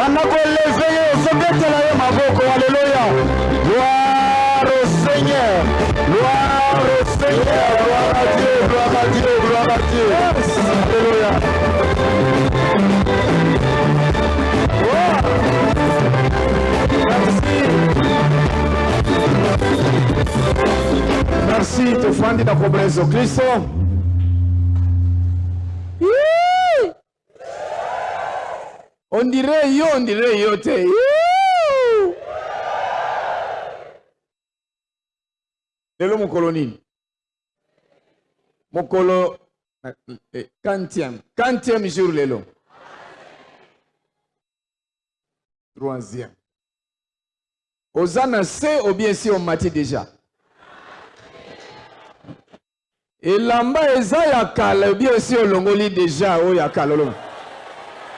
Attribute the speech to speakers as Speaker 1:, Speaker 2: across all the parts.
Speaker 1: banda kolever ozobetela ye maboko. Alléluia. Gloire au Seigneur. Gloire au Seigneur. Gloire à Dieu. Gloire à Dieu. Gloire à Dieu. Alléluia. Merci. Merci. Tufandi na kuombeleza Kristo. On dirait yo te. Lelo mokolo nini? Mokolo 40e jour lelo. 3e. Ozana se ou bien si on mati déjà. Et lamba eza ya kala ou bien si on longoli déjà o ya kala.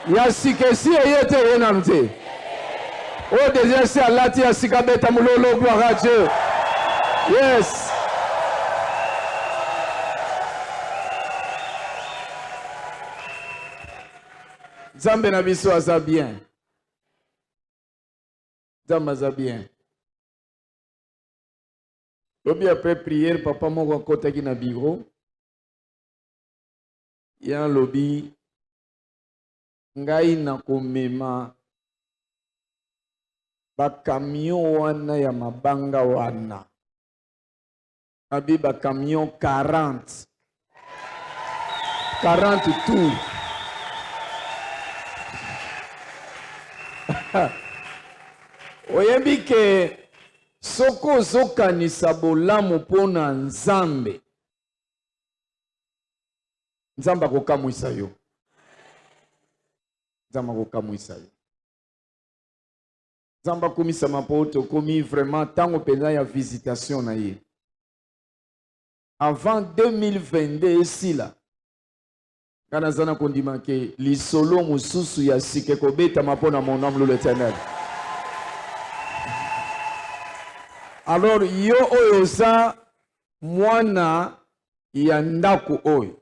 Speaker 1: Ya sikesi yete yenamte. O déjà si alati ya sikabeta mulolo gloire à Dieu. Yes. Zambe na biso aza bien. Zambe aza bien. Lobi après prière, papa moko akotaki na bureau. Ya lobi ngai na komema ba camion wana ya mabanga wana. Abi ba camion 40 tours. Oyebi ke soko zokanisa bolamu mpona Nzambe. Nzambe akokamwisa yo. Nzambe akokamwisa yo. Nzambe akomisa mapoto komi vraiment tango pena ya visitation na ye. Avant 2022 esila. Kana zana kondima ke lisolo mususu ya sike kobeta mapona mon âme l'Éternel. Alors yo oyo za mwana ya ndako oyo.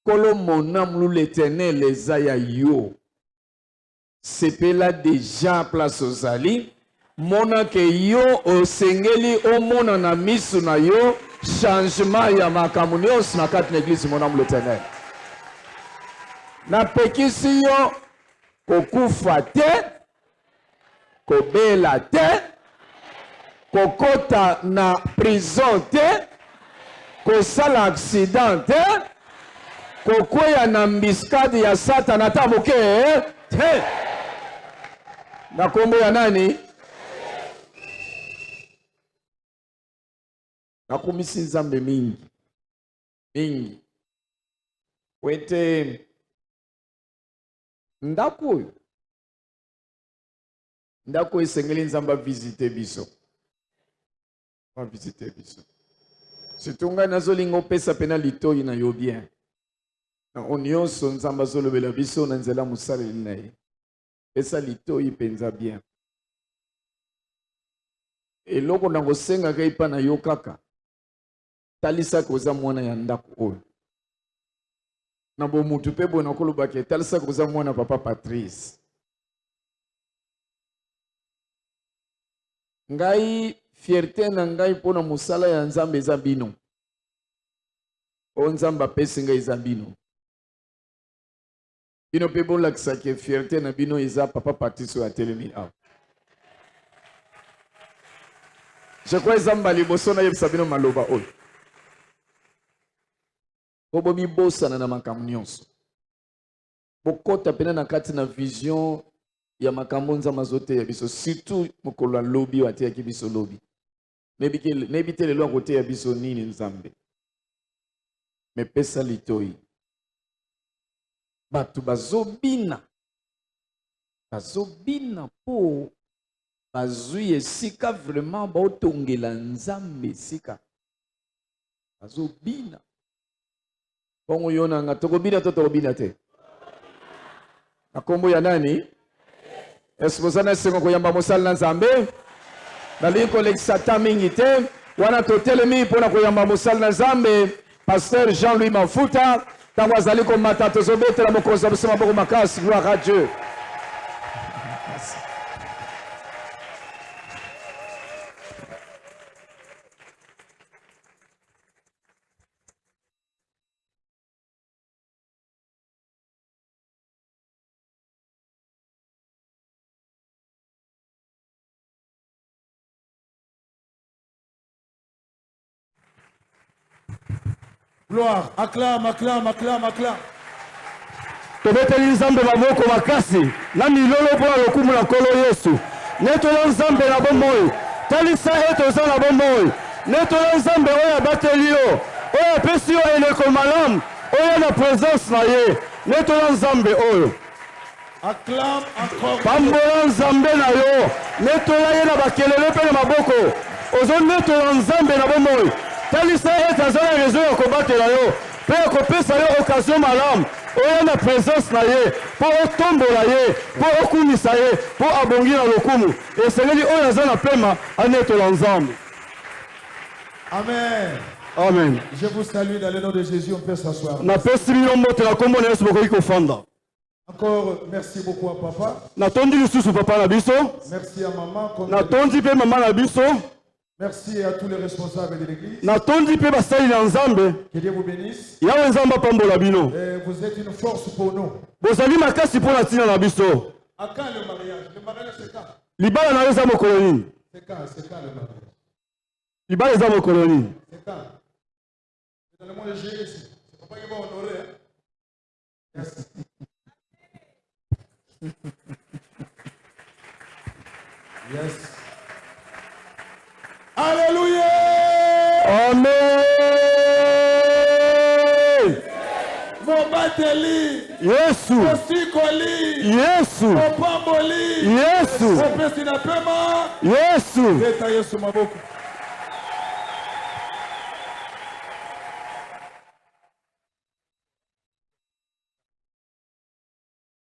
Speaker 1: Kolo mon âme l'Éternel eza ya yo. Sepela déjà place ozali. Mona ke yo osengeli o mona na misu na yo. Changement ya makambo nyonso na kati na église mon âme l'Éternel. Na pekisi yo kokufa te, kobela te, kokota na prison te, kosala accident te, kokweya na mbiskadi ya Satan ata moke te. Na kombo ya nani? Nakumisi Nzambe mingi. Mingi. Wete ndako oyo. Ndako esengeli Nzambe visiter biso. Va visiter biso. Situnga nazolingo pesa pena litoyi na yo bien. Na onyoso Nzambe azolobela biso na nzela musaleli na ye. Pesa litoyi penza bien. Eloko nango senga kaipa na yo kaka. Talisa koza mwana ya ndako oyo. Na bo mutu pe bona kolobake talisa koza mwana papa Patrice. Ngai fierté na ngai pona musala ya Nzambe eza bino. O Nzamba pesi ngai eza bino. Bino pe bolakisa ke fierté na bino eza papa Patrice ya telemi awa. Je crois Nzamba liboso na yebisa bino maloba oyo. Bobo mi bosana na makambo nyonso. Bokota pena na kati na vision ya makambo Nzambe azote ya biso. Surtout mokolo lobi wa te biso lobi. Nebi te lelo akote ya biso nini Nzambe. Me pesa litoyi. Batu bazobina. Bazobina po bazui esika vraiment baotongela Nzambe esika. Bazobina. Bongo yona nga tokobina to tokobina te. Na kombo ya nani? Esposana sengo koyamba mosala na Nzambe. Na liko lekisata mingi te. Wana totelemi pona koyamba mosala na Nzambe. Pasteur Jean-Louis Mafuta. Tango azali komata tozobetela mokonzi biso maboko makasi. Gloire à Dieu.
Speaker 2: Gloire. Acclame, acclame, acclame, acclame.
Speaker 3: Tobeteli nzambe maboko makasi na milolo mpo na lokumu na nkolo Yesu. Netola nzambe na bomoi. Talisa ete oza na bomoi. Netola nzambe oyo abateli yo. Oyo apesi yo eleko malamu. Oyo na présence na ye. Netola nzambe oyo.
Speaker 2: Acclame encore.
Speaker 3: Pambola nzambe na yo. Netola ye na bakelele mpe na maboko. Ozo netola nzambe na bomoi. Talisa ete aza na rezo ya kobatela yo. Mpe akopesa yo occasion malamu. Oyo na présence na ye. Po otombola ye. Po okumisa ye. Po abongi na lokumu. Esengeli oyo aza na pema anetola nzambe.
Speaker 2: Amen.
Speaker 3: Amen.
Speaker 2: Je vous salue dans le nom de Jésus. On peut s'asseoir.
Speaker 3: Napesi bino mbote na kombo na Yesu bokoki kofanda.
Speaker 2: Encore merci beaucoup à papa.
Speaker 3: Natondi lisusu papa na biso.
Speaker 2: Merci à maman.
Speaker 3: Natondi pe mama na biso.
Speaker 2: Merci à tous les responsables de l'église.
Speaker 3: Natondi pe basali na nzambe.
Speaker 2: Que Dieu vous bénisse.
Speaker 3: Yawe nzamba pambola bino.
Speaker 2: Vous êtes une force pour nous.
Speaker 3: Bozali makasi pona tina na biso.
Speaker 2: À quand le mariage? Le mariage c'est quand?
Speaker 3: Libala na eza mokolo nini?
Speaker 2: C'est quand le mariage?
Speaker 3: Libala eza mokolo nini?
Speaker 2: C'est quand? C'est dans le monde de Jésus ici. C'est papa qui va honorer. Hein? Yes. Yes. Alléluia.
Speaker 3: Amen.
Speaker 2: Mon bateli.
Speaker 3: Yesu.
Speaker 2: Mon sikoli.
Speaker 3: Yesu.
Speaker 2: Mon pamboli.
Speaker 3: Yesu.
Speaker 2: Mon pestinapema.
Speaker 3: Yesu.
Speaker 2: Leta Yesu maboko.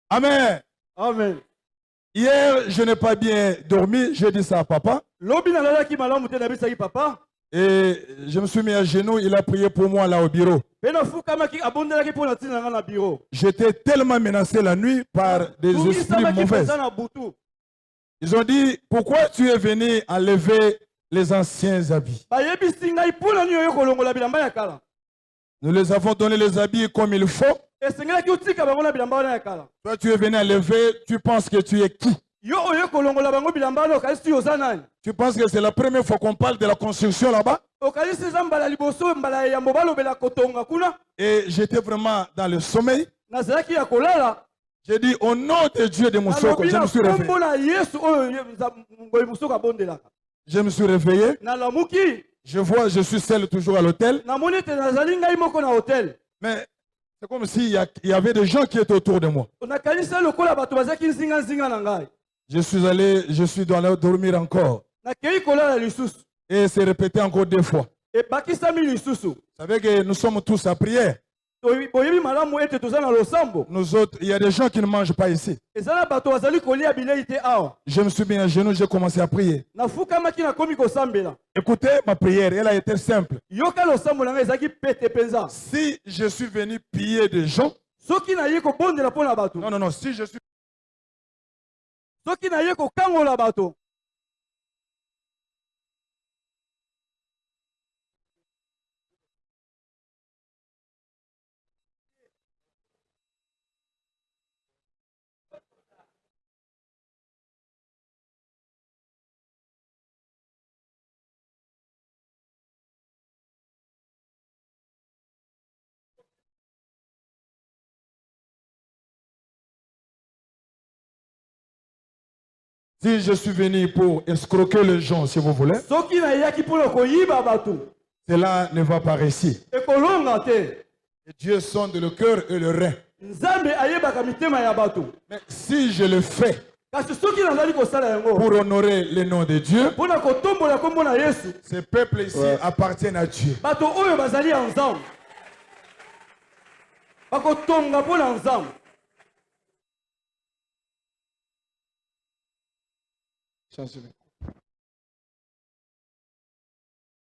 Speaker 2: Amen.
Speaker 3: Amen.
Speaker 2: Hier, je n'ai pas bien dormi. J'ai dit ça à papa. Et je me suis mis à genoux. Il a prié pour moi là au bureau. J'étais tellement menacé la nuit par des esprits mauvais. Ils ont dit, pourquoi tu es venu enlever les anciens habits? Nous les avons donné les habits comme il faut. Toi, tu es venu enlever, tu penses que tu es qui? Tu penses que c'est la première fois qu'on parle de la construction là-bas? Et j'étais vraiment dans le sommeil. J'ai dit au nom de Dieu de Moussoko, je me suis réveillé. Je me suis réveillé. Je vois, je suis seul toujours à l'hôtel. Mais c'est comme s'il y avait des gens qui étaient autour de moi. Je suis allé, je suis allé dormir encore. Et c'est répété encore 2 fois. Vous savez que nous sommes tous à prière. Nous autres, il y a des gens qui ne mangent pas ici. Je me suis mis à genoux, j'ai commencé à prier. Écoutez, ma prière, elle a été simple. Si je suis venu piller des gens, non, si je suis... Si je suis venu pour escroquer les gens, si vous voulez, cela ne va pas réussir. Et Dieu sonde le cœur et le rein. Mais si je le fais pour honorer le nom de Dieu, ce peuple ici appartient à Dieu.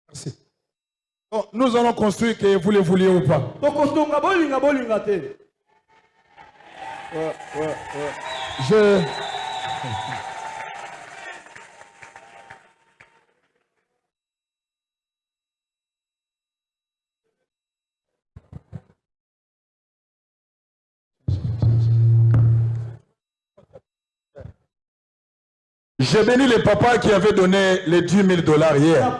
Speaker 2: Merci. Bon, nous allons construire que vous le vouliez ou pas. J'ai béni le papa qui avait donné les $10 000 hier.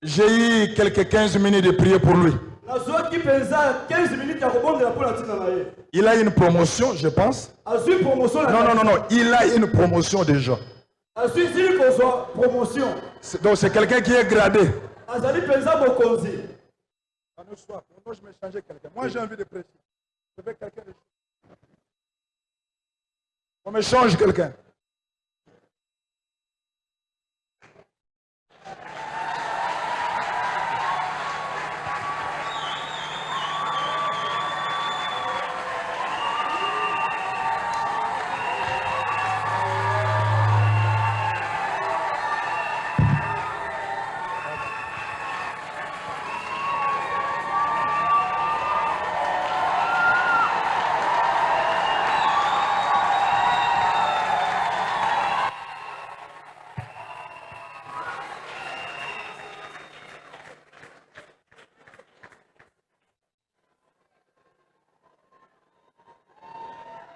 Speaker 2: J'ai eu quelques 15 minutes de prière pour lui. Il a une promotion, je pense. Non. Il a une promotion déjà. Donc c'est quelqu'un qui est gradé. Moi j'ai envie de prêcher. Je veux quelqu'un de... On me change quelqu'un.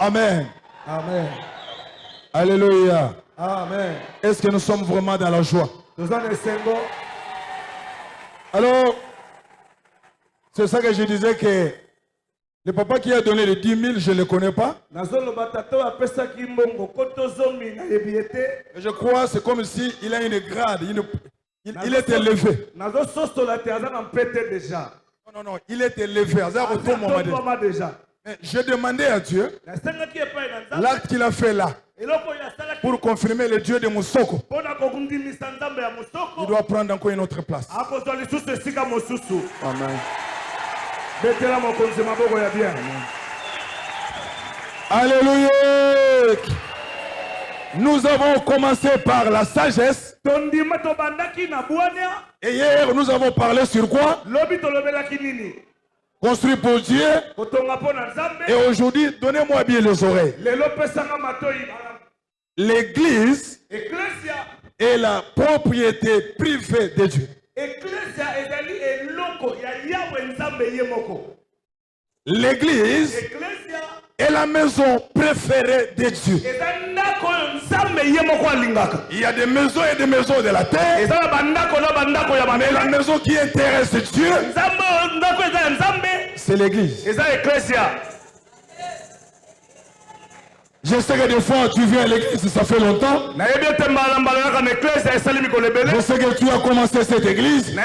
Speaker 2: Amen.
Speaker 3: Amen.
Speaker 2: Alléluia.
Speaker 3: Amen.
Speaker 2: Est-ce que nous sommes vraiment dans la joie? Alors, c'est ça que je disais que le papa qui a donné les 10 000, je ne le connais pas. Je crois que c'est comme si il a une grade, il est élevé. Non, il est élevé. Mais j'ai demandé à Dieu l'acte qu'il a fait là pour confirmer le Dieu de Moussoko. Il doit prendre encore une autre place.
Speaker 3: Amen.
Speaker 2: Alléluia. Nous avons commencé par la sagesse. Et hier, nous avons parlé sur quoi? Construit pour Dieu. Et aujourd'hui, donnez-moi bien les oreilles. L'Église est la propriété privée de Dieu. L'Église est la maison préférée de Dieu. Il y a des maisons et des maisons de la terre. Mais la maison qui intéresse Dieu, c'est l'Église. Je sais que des fois tu viens à l'église, ça fait longtemps. Je sais que tu as commencé cette église.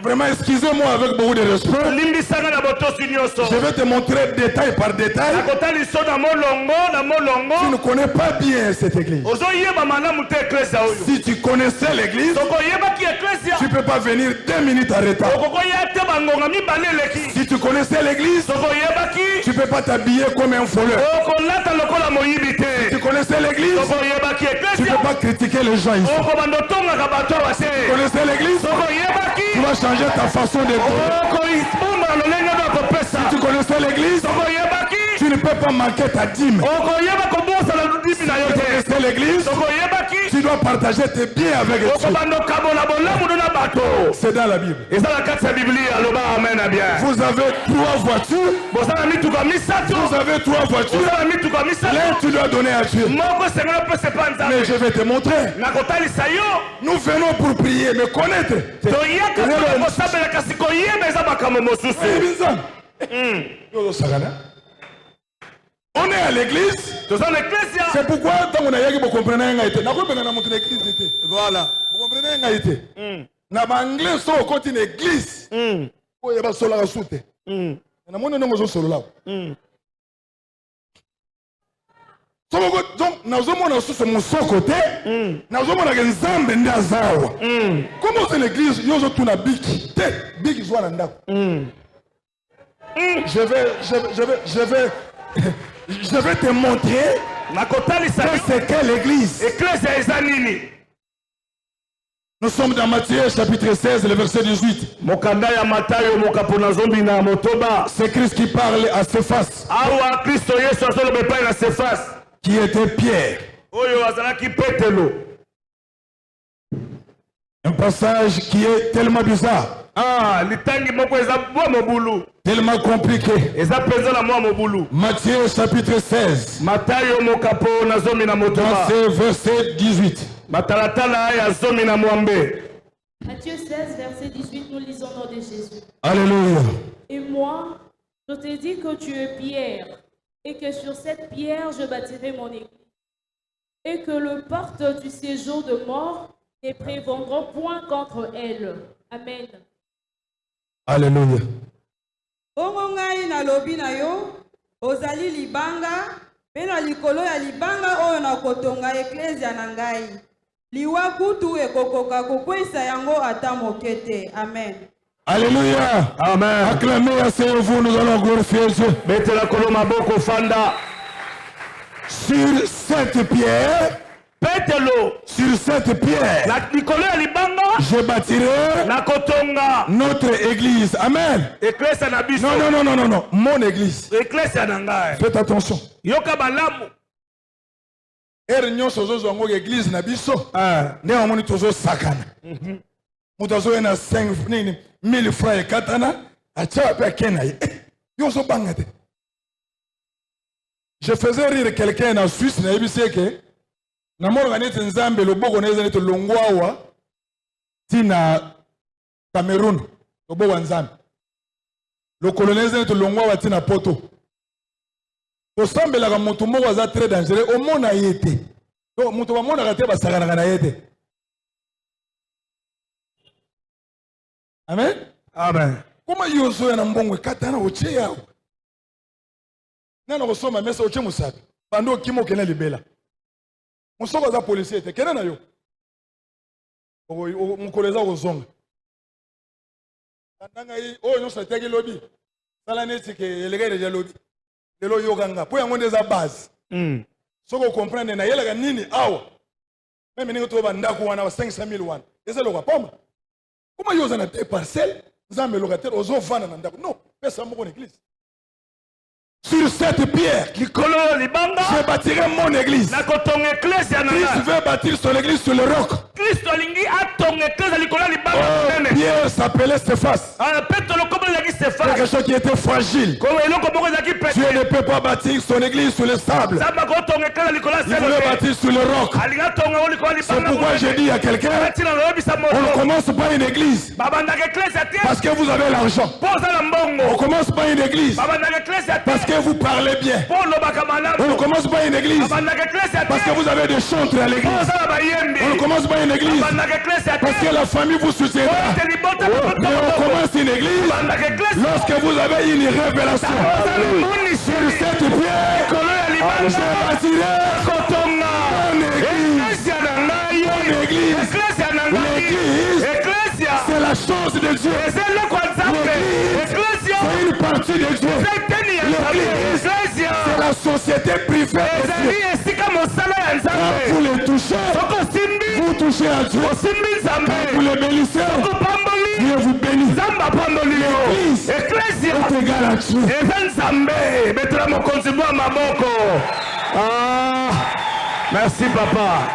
Speaker 2: Vraiment, excusez-moi avec beaucoup de respect. Je vais te montrer détail par détail. Tu ne connais pas bien cette église. Si tu connaissais l'église, tu ne peux pas venir 2 minutes en retard. Si tu connaissais l'église, tu ne peux pas t'habiller comme un voleur. Si tu connaissais l'église, tu ne peux pas critiquer les gens ici. Si tu connaissais l'église, tu vas changer ta façon de vivre. Si tu connaissais l'église, tu ne peux pas manquer ta dîme. Si tu connaissais l'église, tu dois partager tes biens avec Dieu. C'est dans la Bible. Vous avez 3 voitures. Vous avez 3 voitures. L'un tu dois donner à Dieu. Mais je vais te montrer. Nous venons pour prier, mais connaître. On est à l'église. C'est pourquoi tant on a yagi vous comprenez un été. N'a pas besoin de montrer l'église était. Voilà. Vous comprenez un été. Na anglais so côté une église. Oh yaba sola soute. Na mona ngo solo là. Donc nous avons sous mon côté. Nous avons la nzambe ndazawa. Comment c'est l'église yozo tuna biki. Biki zo na ndako. Je vais te montrer c'est quelle église. Nous sommes dans Matthieu chapitre 16, le verset 18. C'est Christ qui parle à Céphas, qui était Pierre. Un passage qui est tellement bizarre. Tellement compliqué. Matthieu chapitre 16. Verset 18.
Speaker 4: Matthieu 16, verset 18, nous lisons au nom de Jésus.
Speaker 2: Alléluia.
Speaker 4: Et moi, je te dis que tu es Pierre, et que sur cette pierre, je bâtirai mon église. Et que le porte du séjour de mort ne prévendront point contre elle. Amen.
Speaker 2: Alléluia.
Speaker 5: Bongo ngai na lobi na yo, ozali libanga, pe na likolo ya libanga oyo na kotonga eklezia na ngai. Liwa kutu ekokoka kokwesa yango ata moke te. Amen.
Speaker 2: Alléluia.
Speaker 3: Amen.
Speaker 2: Acclamez, asseyez-vous, nous allons glorifier Dieu.
Speaker 3: Mettez la colonne à boko fanda.
Speaker 2: Sur cette pierre,
Speaker 3: Petelo.
Speaker 2: sur cette pierre,
Speaker 3: La likolo ya libanga.
Speaker 2: je bâtirai
Speaker 3: Na kotonga.
Speaker 2: notre église. Amen.
Speaker 3: Eklesa na biso.
Speaker 2: Non, non, non, non, non, non. Mon église.
Speaker 3: Eklesa na ngai.
Speaker 2: Faites attention.
Speaker 3: Yoka balamu.
Speaker 2: Ere nyonso ozozwa ngo église na biso. Nde omoni tozosakana. Moto azoye na 1000 francs ekatana, atia pe akena ye. Yo ozobanga te. Je faisais rire quelqu'un en Suisse, na yebisi ke na monaka neti nzambe loboko na eza neti longwa awa tina Cameroun, loboko ya nzambe. Lokolo na eza neti longwa awa tina poto. Osambelaka moto moko aza très dangereux, omona ye te. Donc moto bamonaka te basakanaka na ye te. Amen.
Speaker 3: Amen.
Speaker 2: Koma yo ozoya na mbongo ekatana otie yawo. Nana kosoma mesa otie mosapi. Bando okima okende libela. Mosoko aza policier te. Kende na yo. Mokolo eza kozonga. Tandanga ye oyo nyonso atiaki lobi. Sala neti ke eleka deja lobi. Lelo yokanga. Po yango nde eza base. Soko comprendre na yelaka nini awa. Meme ningo to bandako wana wa 500,000 wana. Eza lokwa poma. Comment yoza na te parcelle, nzambe locataire ozo vana na ndako. Non, pesa moko na église. Sur cette pierre,
Speaker 3: Likolo ya libanga.
Speaker 2: je bâtirai mon église.
Speaker 3: Na kotonga eklesa na
Speaker 2: Christ
Speaker 3: ngai.
Speaker 2: veut bâtir son église sur le roc.
Speaker 3: Kristo alingi atonga eklesa likolo ya libanga.
Speaker 2: Pierre s'appelait Stéphas.
Speaker 3: Petelo kombo ezalaki Stéphane.
Speaker 2: Quelque chose qui était fragile.
Speaker 3: Komo eloko moko ezalaki
Speaker 2: Dieu
Speaker 3: pete.
Speaker 2: ne peut pas bâtir son église sur le sable.
Speaker 3: Nzambe akotonga eklesa likolo ya
Speaker 2: Il voulait
Speaker 3: selo.
Speaker 2: bâtir sur le roc.
Speaker 3: Alingi atonga ngo likolo ya
Speaker 2: C'est
Speaker 3: libanga.
Speaker 2: pourquoi je dis à quelqu'un,
Speaker 3: Tina loyebisa
Speaker 2: on ne
Speaker 3: moto.
Speaker 2: commence pas une église
Speaker 3: Babandaka eklesa te.
Speaker 2: parce que vous avez l'argent.
Speaker 3: Po ozala mbongo.
Speaker 2: On ne commence pas une église
Speaker 3: Babandaka eklesa te.
Speaker 2: parce que vous parlez bien.
Speaker 3: Po olobaka malamu.
Speaker 2: On ne commence pas une église
Speaker 3: Babandaka eklesa te.
Speaker 2: parce que vous avez des chantres à
Speaker 3: Po
Speaker 2: l'église.
Speaker 3: ozala bayembi.
Speaker 2: On ne commence pas une église
Speaker 3: Babandaka eklesa te.
Speaker 2: parce que la famille vous soutiendra.
Speaker 3: Ote libota
Speaker 2: Mais on commence une église
Speaker 3: Babandaka eklesa.
Speaker 2: lorsque vous avez une révélation. Sur cette pierre,
Speaker 3: Likolo ya
Speaker 2: je
Speaker 3: libanga.
Speaker 2: bâtirai
Speaker 3: Kotonga.
Speaker 2: mon église.
Speaker 3: Eklesa na ngai.
Speaker 2: Mon église.
Speaker 3: Eklesa na ngai.
Speaker 2: L'église,
Speaker 3: Eklesa.
Speaker 2: c'est la chose de Dieu.
Speaker 3: Eza eloko ya Nzambe. Eklesa.
Speaker 2: C'est une partie de Dieu.
Speaker 3: Eteni ya Nzambe.
Speaker 2: L'église,
Speaker 3: Eklesa.
Speaker 2: c'est la société privée de
Speaker 3: Ezali
Speaker 2: Dieu.
Speaker 3: esika mosala ya
Speaker 2: Quand vous
Speaker 3: Nzambe.
Speaker 2: les touchez,
Speaker 3: Soko osimbi.
Speaker 2: vous touchez à Dieu.
Speaker 3: Osimbi Nzambe.
Speaker 2: Vous les bénissez,
Speaker 3: Soko opamboli.
Speaker 2: Dieu vous bénit.
Speaker 3: Nzambe apamboli yo.
Speaker 2: L'église
Speaker 3: Eklesa.
Speaker 2: est égale à Dieu.
Speaker 3: Eza Nzambe. Betela mokonzi mwa maboko. Ah. Merci papa.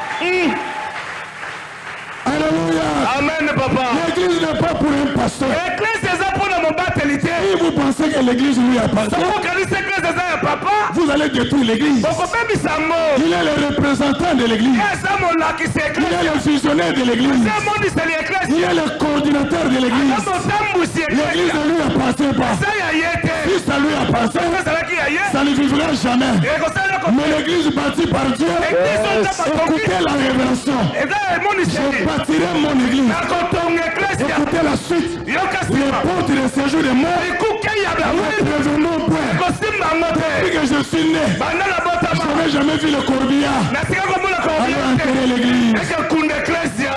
Speaker 2: Alléluia.
Speaker 3: Amen papa.
Speaker 2: L'église n'est pas pour un pasteur.
Speaker 3: Eklesa eza mpona mobateli te.
Speaker 2: Si vous pensez que l'église lui appartient,
Speaker 3: Soko okanisi eklesa eza ya papa.
Speaker 2: vous allez détruire l'église.
Speaker 3: Okobebisa yango.
Speaker 2: Il est le représentant de l'église.
Speaker 3: Eza molakisi
Speaker 2: Il
Speaker 3: eklesa.
Speaker 2: est le visionnaire de l'église.
Speaker 3: Eza mondiseli
Speaker 2: Il
Speaker 3: eklesa.
Speaker 2: est le coordinateur de l'église.
Speaker 3: Eza motambusi
Speaker 2: L'église
Speaker 3: eklesa.
Speaker 2: ne lui appartient pas.
Speaker 3: Eza ya ye te.
Speaker 2: Si ça lui appartient,
Speaker 3: ezalaki ya ye.
Speaker 2: ça ne vivra jamais.
Speaker 3: Ekosala
Speaker 2: Mais l'église bâtie par Dieu, écoutez la révélation.
Speaker 3: eza
Speaker 2: Je
Speaker 3: emoniseli.
Speaker 2: bâtirai mon église.
Speaker 3: nakotonga eklesa.
Speaker 2: Écoutez la suite.
Speaker 3: yoka
Speaker 2: Les
Speaker 3: sima.
Speaker 2: portes de séjour de mort
Speaker 3: ekuke ya
Speaker 2: ne
Speaker 3: baweli.
Speaker 2: prévenons point.
Speaker 3: ekosimba yango
Speaker 2: Depuis
Speaker 3: te.
Speaker 2: que je suis né,
Speaker 3: banda na
Speaker 2: je
Speaker 3: botama.
Speaker 2: n'avais jamais vu le corbillard
Speaker 3: nasika komona
Speaker 2: aller
Speaker 3: korbia
Speaker 2: enterrer
Speaker 3: te.
Speaker 2: l'église.
Speaker 3: ekekunda eklesa.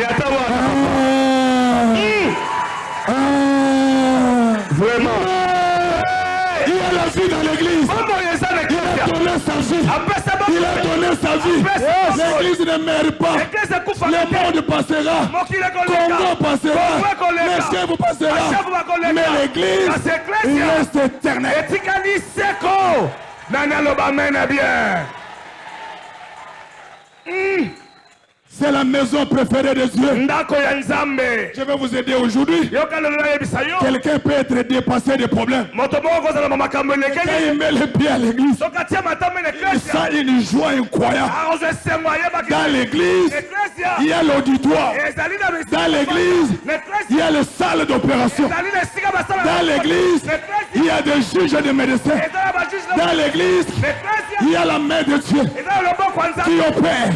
Speaker 3: yata wana. Vraiment.
Speaker 2: Il y a la vie dans l'église.
Speaker 3: Bombo eza na
Speaker 2: Il a
Speaker 3: eklesa.
Speaker 2: donné sa vie.
Speaker 3: apesa
Speaker 2: Il a donné sa vie. L'église ne meurt pas.
Speaker 3: eklesa ekufa
Speaker 2: Le
Speaker 3: te.
Speaker 2: monde passera.
Speaker 3: mokili
Speaker 2: Congo
Speaker 3: ekoleka.
Speaker 2: passera.
Speaker 3: Congo ekoleka.
Speaker 2: Les chefs passera.
Speaker 3: Bashefu bakoleka.
Speaker 2: Mais l'église
Speaker 3: Kasi eklesa.
Speaker 2: reste éternelle.
Speaker 3: etikali seko. nani aloba amena bien.
Speaker 2: C'est la maison préférée de Dieu.
Speaker 6: ndako ya nzambe.
Speaker 2: Je vais vous aider aujourd'hui.
Speaker 6: Yoka lelo yebisa yo.
Speaker 2: Quelqu'un peut être dépassé des problèmes.
Speaker 6: Moto moko kozala makambo
Speaker 2: Quand
Speaker 6: elekeli.
Speaker 2: il met les pieds à l'église,
Speaker 6: Soka tia matama na
Speaker 2: il
Speaker 6: eklesia.
Speaker 2: sent une joie incroyable.
Speaker 6: Arozo esengo ayebaki.
Speaker 2: Dans l'église,
Speaker 6: Eklesia.
Speaker 2: il y a l'auditoire.
Speaker 6: Ezali na bisi.
Speaker 2: Dans l'église, il y a les salles d'opération.
Speaker 6: Ezali na esika basala.
Speaker 2: Dans l'église, il y a des juges et des médecins.
Speaker 6: Ezala ba juge
Speaker 2: Dans l'église,
Speaker 6: Eklesia.
Speaker 2: il y a la main de Dieu
Speaker 6: Ezala loboko ya
Speaker 2: qui
Speaker 6: nzambe.
Speaker 2: opère,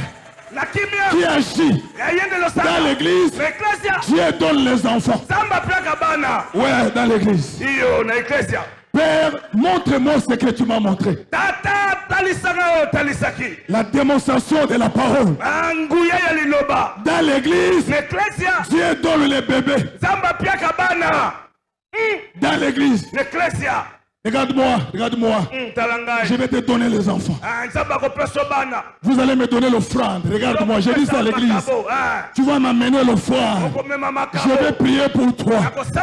Speaker 6: Na kimia.
Speaker 2: qui agit.
Speaker 6: Yayende lo
Speaker 2: Dans
Speaker 6: sala.
Speaker 2: l'église,
Speaker 6: Eklesia.
Speaker 2: Dieu donne les enfants.
Speaker 6: Zamba piaka bana.
Speaker 2: Ouais, dans l'église.
Speaker 6: Iyo na eklesia.
Speaker 2: Père, montre-moi ce que tu m'as montré.
Speaker 6: Tata talisaka o talisaki.
Speaker 2: La démonstration de la parole.
Speaker 6: Anguya ya liloba.
Speaker 2: Dans l'église,
Speaker 6: Eklesia.
Speaker 2: Dieu donne les bébés.
Speaker 6: Zamba piaka bana.
Speaker 2: Dans l'église,
Speaker 6: Eklesia.
Speaker 2: regarde-moi, regarde-moi.
Speaker 6: Talangai.
Speaker 2: Je vais te donner les enfants.
Speaker 6: Nzamba ko peso bana.
Speaker 2: Vous allez me donner l'offrande. Regarde-moi, j'ai dit ça à l'église.
Speaker 6: Ah.
Speaker 2: Tu vas m'amener l'offrande.
Speaker 6: Komema makabo.
Speaker 2: Je vais prier pour toi.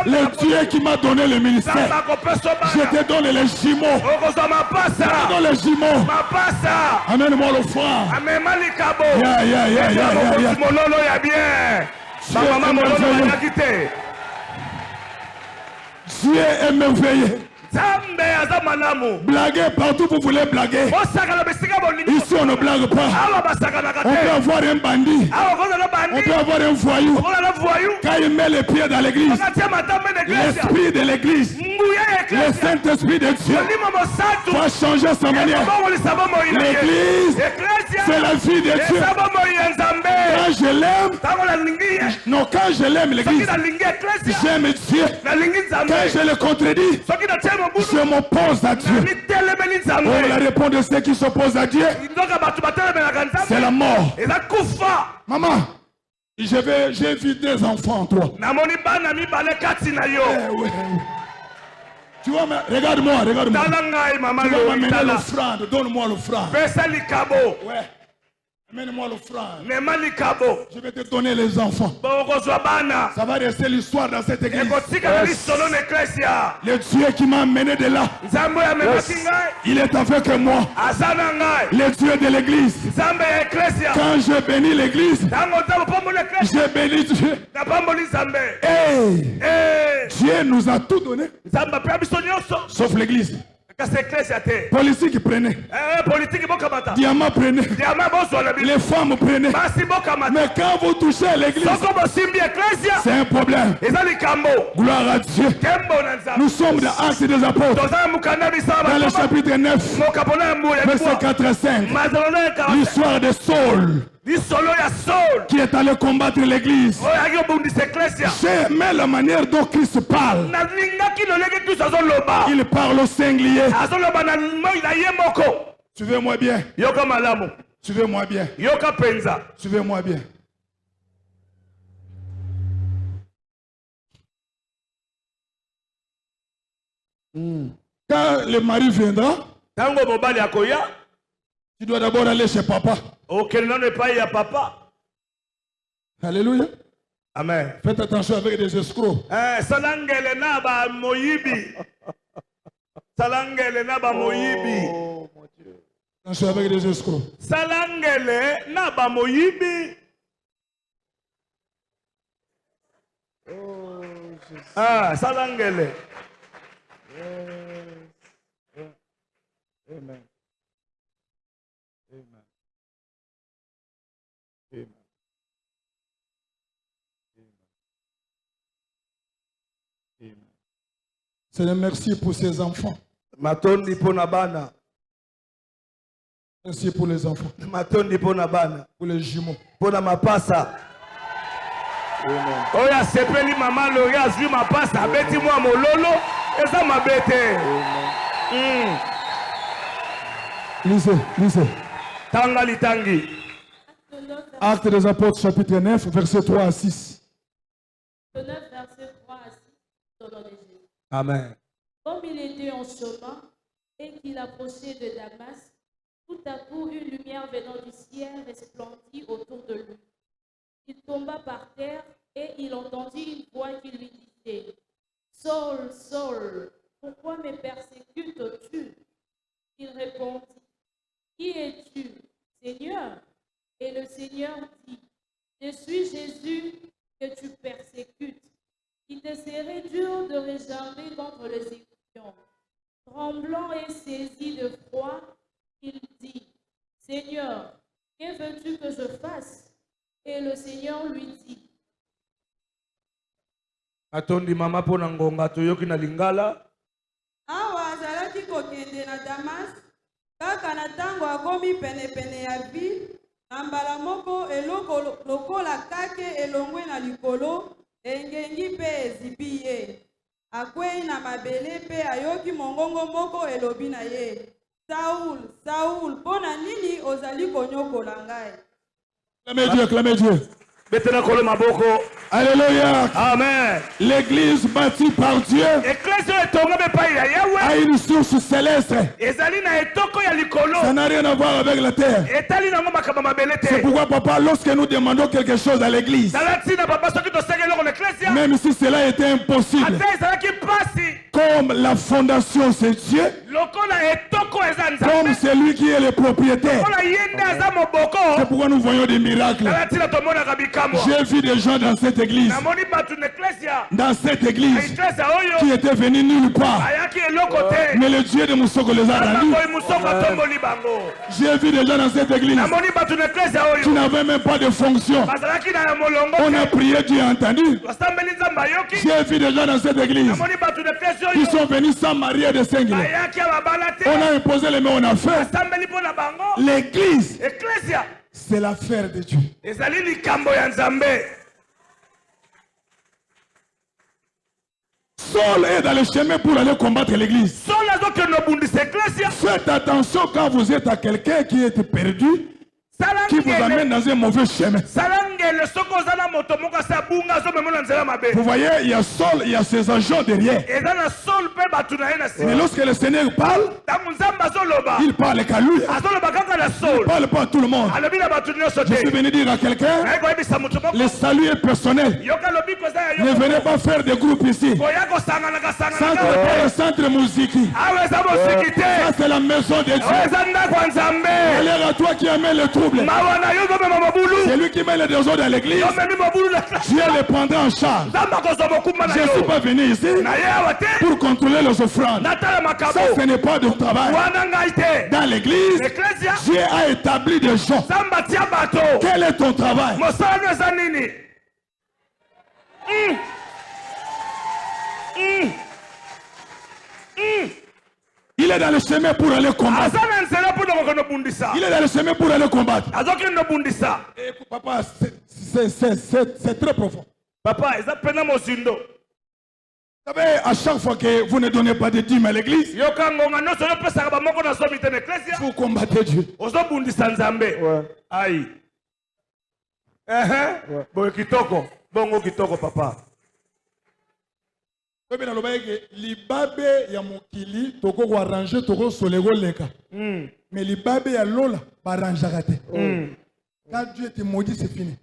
Speaker 2: Le Dieu qui m'a donné le ministère.
Speaker 6: Zamba ko peso
Speaker 2: Je
Speaker 6: bana.
Speaker 2: te donne les jumeaux.
Speaker 6: Okozwa
Speaker 2: Je te
Speaker 6: mapasa.
Speaker 2: donne les jumeaux.
Speaker 6: Mapasa.
Speaker 2: Amène-moi l'offrande.
Speaker 6: Amema likabo.
Speaker 2: Ya, ya, ya, ya, ya, ya.
Speaker 6: Mololo ya bien.
Speaker 2: Dieu est
Speaker 6: Mama mololo
Speaker 2: merveilleux.
Speaker 6: bayaki te.
Speaker 2: Dieu est merveilleux.
Speaker 6: Nzambe aza malamu.
Speaker 2: Blaguez partout, vous voulez blaguer.
Speaker 6: Bosakana besika bolingi.
Speaker 2: Ici, on ne blague pas.
Speaker 6: Awa basakanaka
Speaker 2: On peut
Speaker 6: te.
Speaker 2: avoir un bandit.
Speaker 6: Awa kozala
Speaker 2: On
Speaker 6: bandi.
Speaker 2: peut avoir un voyou.
Speaker 6: Kozala voyou.
Speaker 2: Quand il met les pieds dans l'église,
Speaker 6: Okatia matambe na eklesia.
Speaker 2: l'esprit de l'église,
Speaker 6: Nguya ya
Speaker 2: le
Speaker 6: eklesia.
Speaker 2: Saint-Esprit de Dieu
Speaker 6: Molimo mosatu.
Speaker 2: va changer sa manière.
Speaker 6: Ekobongolisa bomoi na ye.
Speaker 2: L'église,
Speaker 6: Eklesia.
Speaker 2: c'est la vie de Dieu.
Speaker 6: Eza bomoi ya Nzambe.
Speaker 2: Quand je l'aime,
Speaker 6: Ntango nalingi ye.
Speaker 2: non, quand je l'aime,
Speaker 6: Soki
Speaker 2: l'église,
Speaker 6: nalingi eklesia.
Speaker 2: j'aime Dieu.
Speaker 6: Nalingi Nzambe.
Speaker 2: Quand je le contredis,
Speaker 6: Soki natie mobutu.
Speaker 2: je m'oppose à Dieu.
Speaker 6: Nitelemeli
Speaker 2: Oh, la
Speaker 6: Nzambe.
Speaker 2: réponse de ceux qui s'opposent à Dieu,
Speaker 6: Ndoka bato batelemelaka
Speaker 2: c'est
Speaker 6: Nzambe.
Speaker 2: la mort.
Speaker 6: Eza kufa.
Speaker 2: Maman, j'ai vu des enfants en toi.
Speaker 6: Namoni bana mibale kati na yo.
Speaker 2: Tu vois, regarde-moi, regarde-moi.
Speaker 6: Tala ngai mama
Speaker 2: Tu vas
Speaker 6: lo
Speaker 2: m'amener
Speaker 6: tala.
Speaker 2: l'offrande, donne-moi l'offrande.
Speaker 6: Pesa likabo.
Speaker 2: Ouais, amène-moi l'offrande.
Speaker 6: Nema likabo.
Speaker 2: Je vais te donner les enfants.
Speaker 6: Bokozwa bana.
Speaker 2: Ça va rester l'histoire dans cette église.
Speaker 6: Ekotika na lisolo na eklesia.
Speaker 2: Le Dieu qui m'a amené de là,
Speaker 6: Nzambe amemaki ngai.
Speaker 2: il est avec moi.
Speaker 6: Aza na ngai.
Speaker 2: Le Dieu de l'église.
Speaker 6: Nzambe ya eklesia.
Speaker 2: Quand je bénis l'église,
Speaker 6: Ntango nzambe pamboli eklesia.
Speaker 2: je bénis Dieu.
Speaker 6: Napamboli Nzambe.
Speaker 2: Hey,
Speaker 6: Eh.
Speaker 2: Dieu nous a tout donné,
Speaker 6: Nzambe apea biso nyonso.
Speaker 2: sauf l'église.
Speaker 6: Kasi eklesia te.
Speaker 2: Politique prenez,
Speaker 6: Politiki bokamata.
Speaker 2: diamant prenez,
Speaker 6: Diama bozwa na biso.
Speaker 2: les femmes prenez.
Speaker 6: Basi bokamata.
Speaker 2: Mais quand vous touchez l'église,
Speaker 6: Soko bosimbi eklesia.
Speaker 2: c'est un problème.
Speaker 6: Eza likambo.
Speaker 2: Gloire à Dieu.
Speaker 6: Kembo na Nzambe.
Speaker 2: Nous sommes dans Actes des Apôtres,
Speaker 6: Toza mukanda bisaba.
Speaker 2: dans le chapitre 9,
Speaker 6: Mokapona ya mbuya.
Speaker 2: verset 4 et 5.
Speaker 6: Mazalo na ekara.
Speaker 2: L'histoire de Saul
Speaker 6: Lisolo ya Saul.
Speaker 2: qui est allé combattre l'église.
Speaker 6: Oyaki obundisa eklesia.
Speaker 2: J'ai aimé la manière dont Christ parle.
Speaker 6: Nalingaki lolenge kristo azoloba.
Speaker 2: Il parle au singulier.
Speaker 6: Azoloba na ye moko.
Speaker 2: Suivez-moi bien.
Speaker 6: Yoka malamu.
Speaker 2: Suivez-moi bien.
Speaker 6: Yoka penza.
Speaker 2: Suivez-moi bien. Quand le mari viendra,
Speaker 6: Tango mobali akoya.
Speaker 2: tu dois d'abord aller chez papa.
Speaker 6: Okende nano epai ya papa.
Speaker 2: Alléluia.
Speaker 6: Amen.
Speaker 2: Faites attention avec des escrocs.
Speaker 6: Salangele na ba moyibi. Salangele na ba moyibi.
Speaker 2: Attention avec des escrocs.
Speaker 6: Salangele na ba moyibi. Salangele.
Speaker 1: Amen. Amen. Amen. Amen.
Speaker 2: Seigneur, merci pour ces enfants.
Speaker 6: Matondi pona bana.
Speaker 2: Merci pour les enfants.
Speaker 6: Matondi pona bana.
Speaker 2: Pour les jumeaux.
Speaker 6: Pona mapasa. Oya sepeli mama lori azwi mapasa. Abeti mwa mololo. Eza mabete.
Speaker 2: Lisez, lisez.
Speaker 6: Tanga litangi.
Speaker 2: Actes des Apôtres, chapitre 9, verset 3 à 6.
Speaker 4: 9, verset 3 à 6, au nom de Jésus.
Speaker 6: Amen.
Speaker 4: Comme il était en chemin et qu'il approchait de Damas, tout à coup une lumière venant du ciel resplendit autour de lui. Il tomba par terre et il entendit une voix qui lui disait: Saul, Saul, pourquoi me persécutes-tu? Il répondit: Qui es-tu, Seigneur? Et le Seigneur dit: serait dur de réclamer contre l'exécution. Tremblant et saisi de froid, il dit, Seigneur, que veux-tu que je fasse? Et le Seigneur lui dit,
Speaker 6: atondi mama pona ngonga toyoki na lingala.
Speaker 5: Awa azalaki kokende na Damas, kaka na tango akomi penepene ya ville, na mbala moko eloko lokola kake elongwe na likolo, engengi mpe ezipi ye. Akwei na mabele mpe ayoki mongongo moko elobi na ye, Saul, Saul, pona nini ozali konyokola ngai?
Speaker 2: Acclamez Dieu, acclamez Dieu.
Speaker 6: Betena kolo maboko.
Speaker 2: Alléluia.
Speaker 6: Amen.
Speaker 2: L'église bâtie par Dieu a une source céleste. Ça n'a rien à voir avec la terre. C'est pourquoi papa, lorsque nous demandons quelque chose à l'église, même si cela était impossible, comme la fondation c'est Dieu, comme c'est lui qui est le propriétaire, c'est pourquoi nous voyons des miracles. J'ai vu des gens dans cette église, qui étaient venus nulle part, mais le Dieu de Moussoko les a rendus. J'ai vu des gens dans cette église qui n'avaient même pas de fonction. On a prié, Dieu a entendu. J'ai vu des gens dans cette église qui sont venus sans marier de single. On a imposé les mains, on a fait. L'église, c'est l'affaire de Dieu. Saul est dans le chemin pour aller combattre l'église. Faites attention quand vous êtes à quelqu'un qui est perdu, qui vous amène dans un mauvais chemin. Vous voyez, il y a Saul, il y a ses agents derrière. Mais lorsque le Seigneur parle, il parle qu'à lui. Il ne parle pas à tout le monde. Je suis venu dire à quelqu'un, le salut est personnel. Ne venez pas faire des groupes ici. Centre musique. Ça c'est la maison de Dieu. Allez à toi qui amène le trouble. C'est lui qui met les désordres dans l'église. Dieu les prendra en charge. Je ne suis pas venu ici pour contrôler les offrandes. Ça, ce n'est pas de travail. Dans l'église, Dieu a établi des gens. Quel est ton travail? Il est dans le chemin pour aller combattre. Il est dans le chemin pour aller combattre. Écoute, papa, c'est très profond.
Speaker 6: Papa, vous
Speaker 2: savez, à chaque fois que vous ne donnez pas de dîmes à l'église, vous combattez Dieu.
Speaker 6: Aïe. Bon, kitoko, papa.
Speaker 2: Libabe ya mokili toko ko arranger toko solego leka. Mais libabe ya lola ba arranger te. Quand Dieu te maudit, c'est fini.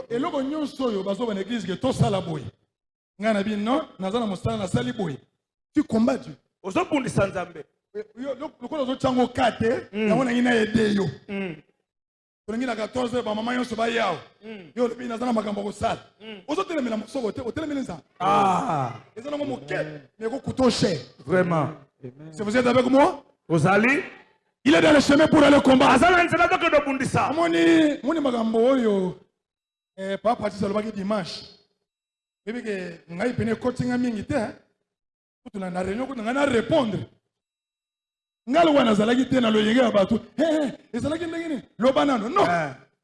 Speaker 2: Et loko nyonso yo bazo ba église que to sala boy. Ngana bi non, nazana mosala na sali boy. Tu combats Dieu.
Speaker 6: Ozobundisa Nzambe.
Speaker 2: Yo loko zo chango kate, ya wana ngina ede yo. Tolingi na 14 ba mama yonso ba yao. Yo lebi nazana makambo ko sala. Ozo telemela mosoko te, otelemela nza. Ezana ngo moket, mais ko couteau cher.
Speaker 6: Vraiment.
Speaker 2: Si vous êtes avec moi?
Speaker 6: Ozali?
Speaker 2: Il est dans le chemin pour aller combattre. Moni makambo oyo papa tisa lobaki dimanche. Bébé que ngai pene coaching mingi te. Tu na réunion ko na répondre. Ngalo wana zalaki te na loyenge ya batu. Ezalaki ndengene. Lobanano non.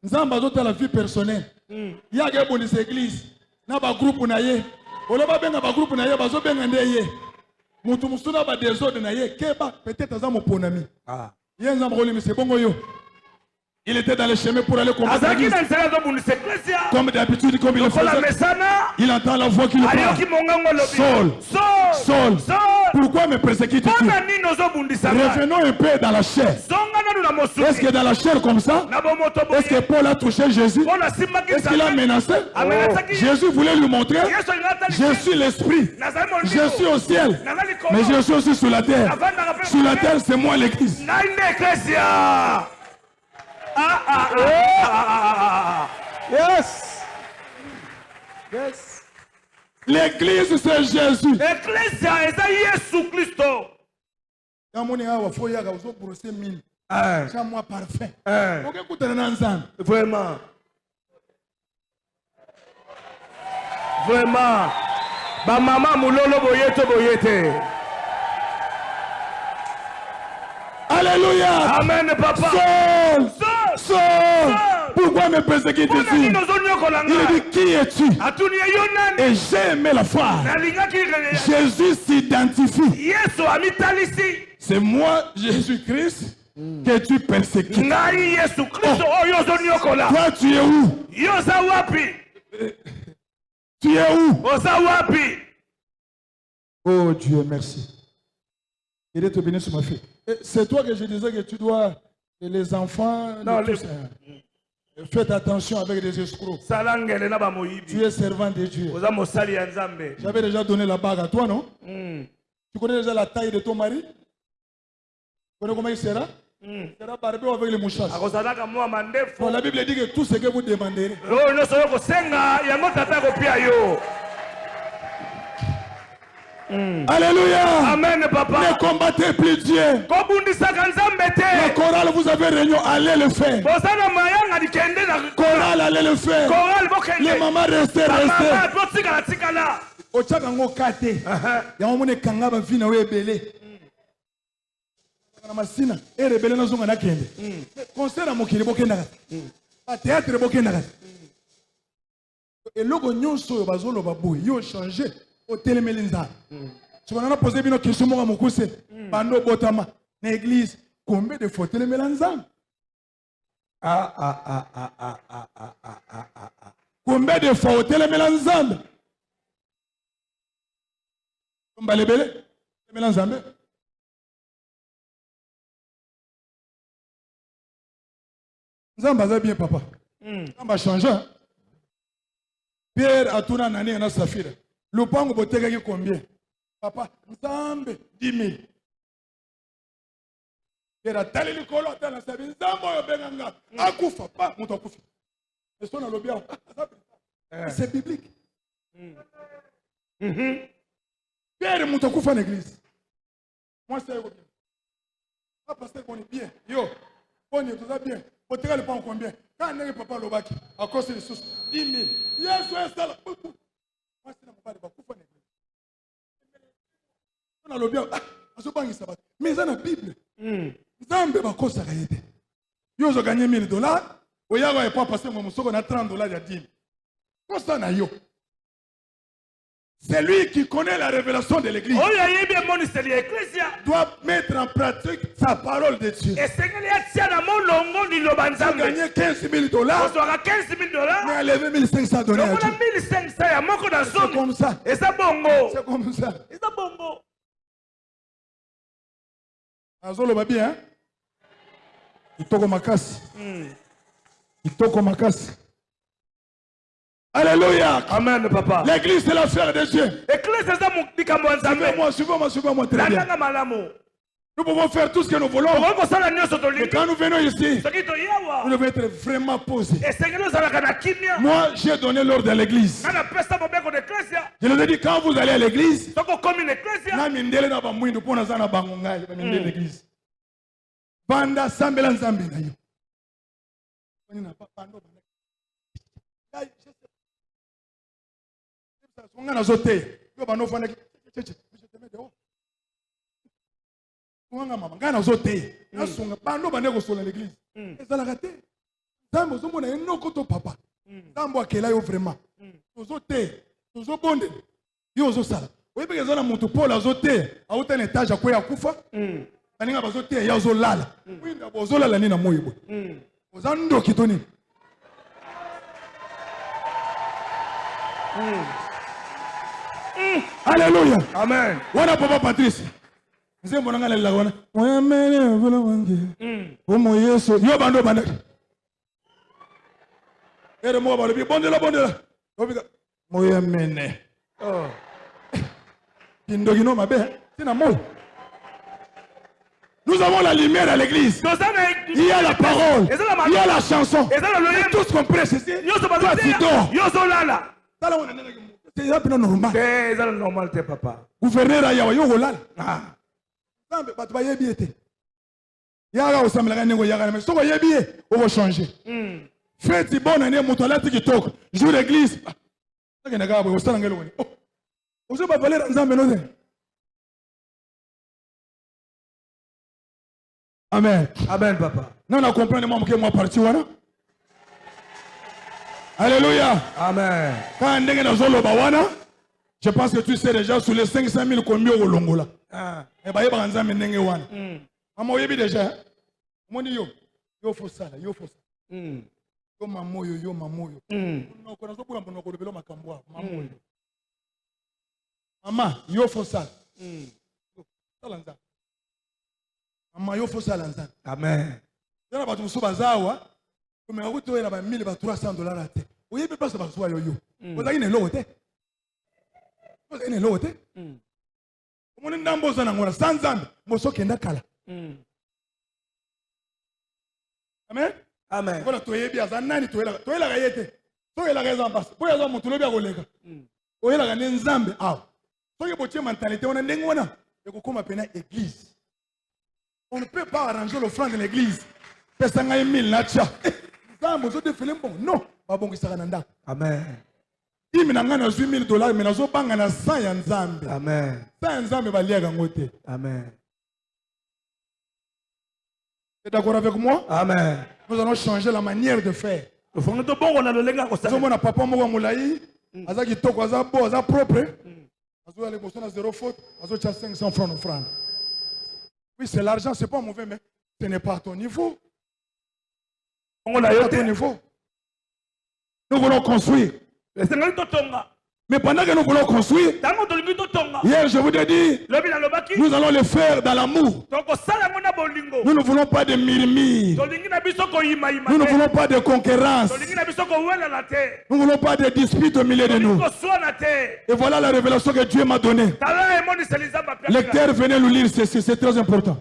Speaker 2: Nzamba zota la vie personnelle. Ya ke bondisa église na ba groupe na ye. Oloba benga ba groupe na ye bazo benga nde ye. Mutu musuna ba désordre na ye keba peut-être aza mo ponami. Il était dans le chemin pour aller combattre l'église. Comme d'habitude, comme il le faisait, il entend la voix qui le parle. Saul, pourquoi me persécutes-tu? Revenons un peu dans la chair. Est-ce que dans la chair comme ça, est-ce que Paul a touché Jésus? Est-ce qu'il a menacé? Jésus voulait lui montrer, je suis l'esprit, je suis au ciel, mais je suis aussi sur la terre. Sur la terre, c'est moi l'église.
Speaker 3: Yes. Yes.
Speaker 2: L'église, c'est Jésus.
Speaker 6: Ecclesia eza Yesu Kristo.
Speaker 2: Moi parfait.
Speaker 6: Vraiment. Vraiment. Ba mama mulolo boyeto boyete.
Speaker 2: Alléluia.
Speaker 6: Amen papa.
Speaker 2: Saul. Pourquoi me persécutes-tu? Il dit qui es-tu? Et j'ai aimé la foi. Jésus s'identifie. C'est moi, Jésus-Christ, que tu persécutes. Toi, tu es où? Tu es où? Oh Dieu, merci. Il est te béni sur ma fille. C'est toi que je disais que tu dois, les enfants,
Speaker 6: non,
Speaker 2: faites attention avec les escrocs. Tu es servant de Dieu. J'avais déjà donné la bague à toi, non? Tu connais déjà la taille de ton mari? Tu connais comment il sera? Il sera barbé avec les mouchages. Bon, la Bible dit que tout ce que vous demanderez. Alléluia.
Speaker 6: Amen, papa.
Speaker 2: Ne combattez plus Dieu. La chorale, vous avez réunion, allez le faire. Chorale, allez le faire. Les mamans, restez. Ochakango kate. Yamone kanga ba vina we bele. Na masina, rebele na zonga na kende. Concert amokili bokenda. A théâtre bokenda. Et logo nyonso yo bazolo baboy, yo changer. Au télémélinza. Tu vas nous poser une question, mon amoukouse. Bando botama. L'église, combien de fois télémélinza? Combien de fois au télémélinza? Combien de fois télémélinza? Nzamba bien, papa. Nzamba change. Pierre a tourné en année, on a Saphira. Le pango botega qui combien? Papa, Nzambe 10 000. Pierre a talé le colo, attends, Nzambe yo benganga. Akufa, pas, mon akufa. Et son alobia, c'est biblique. Pierre, mon akufa en église. Moi, c'est bien. Ah, pasteur, on est bien. Yo, on est tout ça bien. Botega le pango combien? Quand on est papa Lobaki, à cause de sous 10 000. Yes, ouais, ça là. Mais dans la Bible, Nzambe bakosaka yete. Yo zo gagner $1000, oyago et pas passer mon soko na $30 ya 10. Kosa na yo. C'est lui qui connaît la révélation de l'église. Doit mettre en pratique sa parole de Dieu. Si gagner $15 000, mais à lever $1 500 à Dieu. C'est comme ça. C'est comme ça. Azolo babi, hein? Itoko makasi. Itoko makasi. Alléluia.
Speaker 6: Amen, papa.
Speaker 2: L'église, c'est l'affaire de Dieu. Suivez-moi très bien. Nous pouvons faire tout ce que nous voulons. Mais quand nous venons ici, nous devons être vraiment posés. Moi, j'ai donné l'ordre à l'église. Je leur ai dit, quand vous allez à l'église, Banda Sambela Nzambe na yo. Ngana zote yo bano fana ngana zote nasunga bano bane ko sola l'église ezala raté Nzambe zomona enoko to papa Nzambe akela yo vraiment zote zo bonde yo zo sala oyebeka ezana mutu Paul azote auta na étage akoya kufa baninga bazote ya zo lala winda bozo lala ni na moyo bo ozando kitoni Alléluia.
Speaker 6: Amen.
Speaker 2: Wana papa Patrice. Nze mbonanga la wana. Moya mene vula wange. Omo Yesu. Yo bando banda. Ere mo balobi bondela. Obika. Moya mene. Oh. Kindogino mabe. Tina mo. Nous avons la lumière à l'église. Il y a la parole. Il y a la chanson. Tout ce qu'on prêche ici. Toi tu dors. C'est pas normal.
Speaker 6: C'est normal, papa.
Speaker 2: Gouverneur Ayawa, yo golal. Ah. Zambe, bat ba yebi ete. Yaga osamela kanengo yaga mais soko yebi e, on va changer. Faites bonne année motolati qui toque. Jour l'église. Ça na gabo, osala ngelo woni. Oh. Ozo ba valer nzambe no. Amen.
Speaker 6: Amen, papa.
Speaker 2: Non, on comprend moi que moi parti wana. Alléluia.
Speaker 6: Amen.
Speaker 2: Quand on est dans le bawana, je pense que tu sais déjà sur les 500 000 combien au Longola. Et bah, il y a un zame n'engé wana. Maman, il y a déjà. Mon yo, yo faut ça là, yo faut ça. Yo maman yo maman yo. Non, quand on se prend pour nous makamboa, maman yo. Maman, yo faut ça. Ça lanza. Maman, yo faut ça lanza.
Speaker 6: Amen.
Speaker 2: Il y a pas de soubazawa. Mais on peut avoir 1000 à 300 dollars à terre. Vous voyez, pas ça va se voir yo. Vous avez une lote. Vous avez une lote. On est dans besoin d'angora sans zam, moso kenda kala. Amen.
Speaker 6: Amen.
Speaker 2: Voilà, tu es bien, zanani tu es la gayete. Tu es la raison parce que pour mon tulo bien kolega. Tu es la gane nzambe ah. Tu es botier mentalité on a ndengona. Et ko koma pena église. On ne peut pas arranger l'offrande de l'église. Pesa ngai 1000 nacha. Nzambe zo defele bon. Non, ba bongisa na ndako.
Speaker 6: Amen.
Speaker 2: Il m'a donné $8,000, mais nous avons gagné 100 Nzambe.
Speaker 6: Amen.
Speaker 2: 100 Nzambe va lier gangote.
Speaker 6: Amen.
Speaker 2: Tu es d'accord avec moi?
Speaker 6: Amen.
Speaker 2: Nous allons changer la manière de faire.
Speaker 6: Nous avons de bon on a le lenga ko
Speaker 2: Nous avons papa moga moulaï, azaki toko azabo aza propre. Azo aller bosser na zéro faute, azo tcha 500 francs d'offrande. Oui, c'est l'argent, c'est pas mauvais mais ce n'est pas à ton niveau.
Speaker 6: On a
Speaker 2: à ton niveau. Nous voulons construire. Mais pendant que nous voulons construire, hier je vous ai dit, nous allons le faire dans l'amour. Nous ne voulons pas de murmures. Nous ne voulons pas de concurrence. Nous ne voulons pas de disputes au milieu de nous. Et voilà la révélation que Dieu m'a donnée. Lecteur, venez nous lire ceci, c'est très important.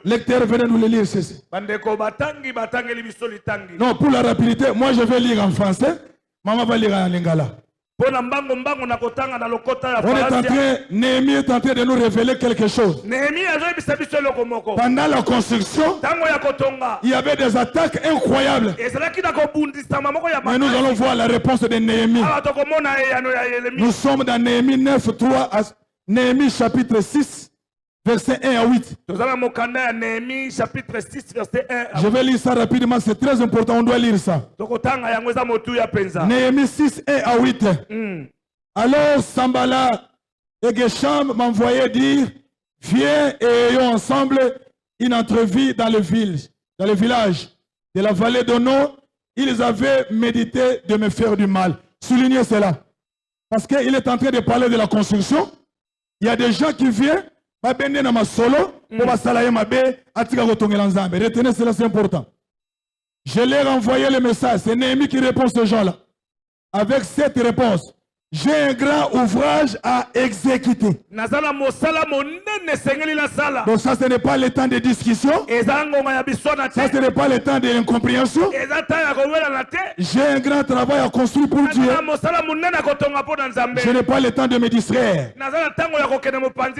Speaker 2: Lecteur, venez nous lire ceci. Non, pour la rapidité, moi je vais lire en français. Maman va lire en lingala. On est en train, Néhémie est en train de nous révéler quelque chose. Pendant la construction, il y avait des attaques incroyables. Mais nous allons voir la réponse de Néhémie. Nous sommes dans Néhémie 9, 3 à Néhémie chapitre 6. Verset 1 à 8. Je vais lire ça rapidement, c'est très important, on doit lire ça. Néhémie 6, 1 à 8. Alors Sambala et Gesham m'envoyaient dire, viens et ayons ensemble une entrevue dans le village de la vallée d'Ono. Ils avaient médité de me faire du mal. Soulignez cela. Parce qu'il est en train de parler de la construction. Il y a des gens qui viennent. Retenez cela, c'est important. Je leur ai envoyé le message. C'est Néhémie qui répond à ce gens-là. Avec cette réponse, j'ai un grand ouvrage à exécuter. Donc ça, ce n'est pas le temps de discussion. Ça, ce n'est pas le temps de l'incompréhension. J'ai un grand travail à construire pour Dieu. Je n'ai pas le temps de me distraire.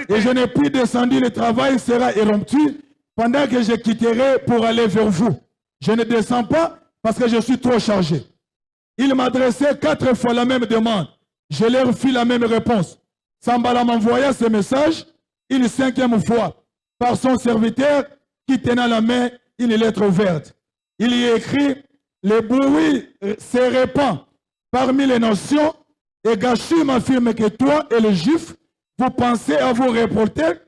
Speaker 2: Et je n'ai plus descendu, le travail sera éremptu pendant que je quitterai pour aller vers vous. Je ne descends pas parce que je suis trop chargé. Il m'adressait 4 fois la même demande. Je leur fis la même réponse. Sambala m'envoya ce message une 5e fois par son serviteur qui tenait à la main une lettre ouverte. Il y écrit, le bruit se répand parmi les nations et Gachim affirme que toi et les Juifs, vous pensez à vous reporter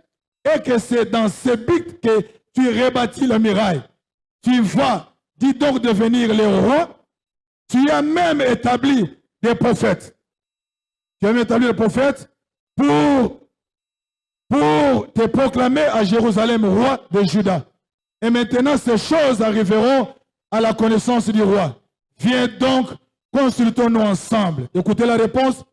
Speaker 2: et que c'est dans ce but que tu rebâtis la muraille. Tu vas, dis donc, devenir le roi. Tu as même établi des prophètes. Tu as même établi des prophètes pour te proclamer à Jérusalem roi de Juda. Et maintenant, ces choses arriveront à la connaissance du roi. Viens donc, consultons-nous ensemble. Écoutez la réponse.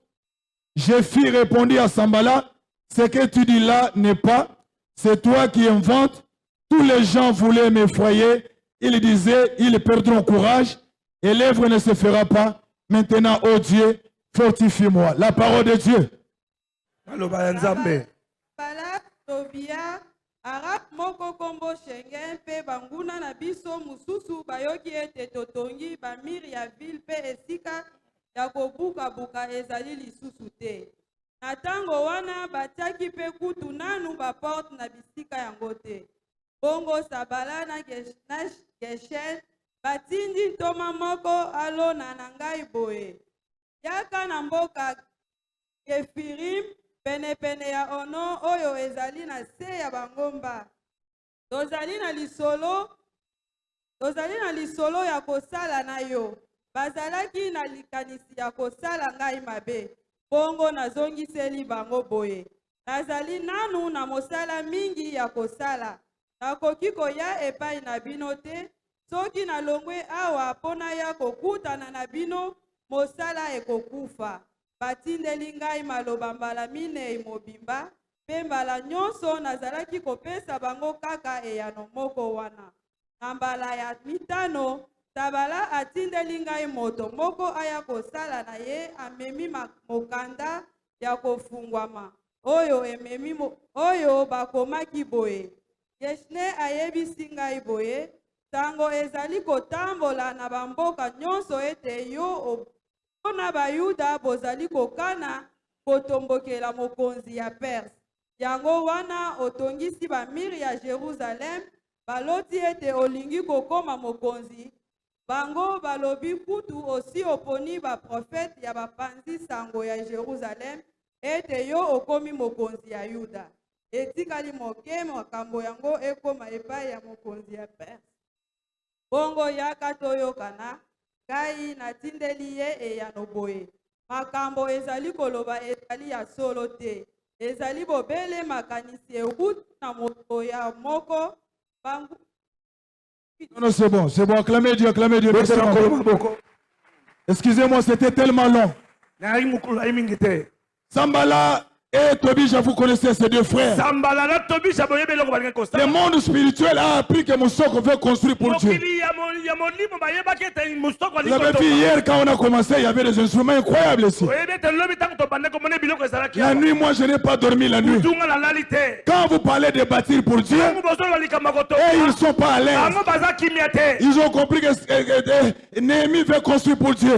Speaker 2: Jéphi répondit à Sambala, ce que tu dis là n'est pas, c'est toi qui inventes. Tous les gens voulaient m'effrayer. Ils disaient, ils perdront courage et l'œuvre ne se fera pas. Maintenant, ô Dieu, fortifie-moi. La parole de Dieu.
Speaker 5: Bala Tobia, Arab moko kombo Schengen pe banguna na biso mususu bayoki ete totongi bamiri ya ville pe esika ya kobuka-buka ezali lisusu te. Na tango wana batiaki pe kutu nanu baporte na bisika yango te. Bongo Sabala na Geshen batindi ntoma moko alona na ngai boye. Yaka na mboka Gefirim pene ya ono oyo ezali na se ya bangomba. Tozali na lisolo ya kosala na yo. Bazalaki na likanisi ya kosala ngai mabe. Bongo nazongiseli bango boye. Nazali nanu na mosala mingi ya kosala. Nakoki koya epai na bino te. Soki nalongwe awa pona ya kokutana na bino mosala ekokufa. Batindeli ngai maloba mbala minei mobimba. Pe mbala nyonso nazalaki kopesa bango kaka eyano moko wana. Na mbala ya mitano Sabala atindeli ngai moto moko aya kosala na ye amemi mokanda ya kofungwama. Oyo bakomaki boye. Yeshne ayebisi ngai boye. Tango ezali kotambola na bamboka nyonso ete yo na bayuda bozali kokana kotombokela mokonzi ya Perse. Yango wana otongisi bamiri ya Jerusalem baloti ete olingi kokoma mokonzi. Bango balobi kutu osi oponi ba prophète ya bapanzi sango ya Jerusalem ete yo okomi mokonzi ya Yuda. Etikali moke makambo yango ekoma epai ya mokonzi ya Perse. Bongo yaka toyokana ngai natindeli ye eyano boye. Makambo ezali koloba ezali ya solo te. Ezali bobele makanisi ekuti na moto ya moko bangu.
Speaker 2: Non, c'est bon, acclamez Dieu, merci. Excusez-moi, c'était tellement long. Sambala et Tobija, vous connaissez ces deux frères. Le monde spirituel a appris que Moussoko veut construire pour Dieu. Vous avez vu hier quand on a commencé, il y avait des instruments incroyables ici. La nuit, moi je n'ai pas dormi la nuit. Quand vous parlez de bâtir pour Dieu, et ils ne sont pas à l'aise. Ils ont compris que Néhémie veut construire pour Dieu.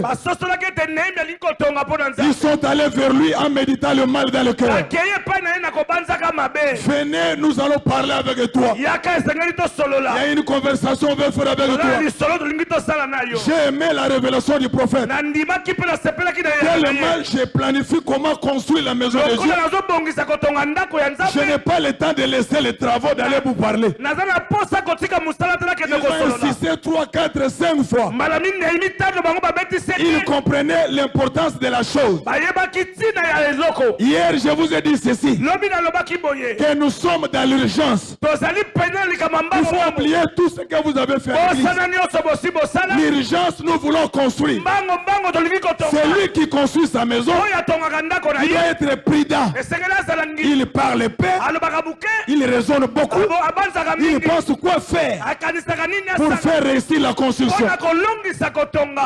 Speaker 2: Ils sont allés vers lui en méditant le mal dans le cœur. Venez, nous allons parler avec toi. Il y a une conversation qu'on veut faire avec toi. J'ai aimé la révélation du prophète. Tellement j'ai planifié comment construire la maison de Dieu. Je n'ai pas le temps de laisser les travaux d'aller vous parler. Ils ont insisté 3, 4, 5 fois. Ils comprenaient l'importance de la chose. Hier, je vous ai dit ceci, que nous sommes dans l'urgence. Il faut oublier tout ce que vous avez fait. L'urgence, nous voulons construire. Celui qui construit sa maison, il doit être prudent. Il parle peu, il raisonne beaucoup, il pense quoi faire pour faire réussir la construction.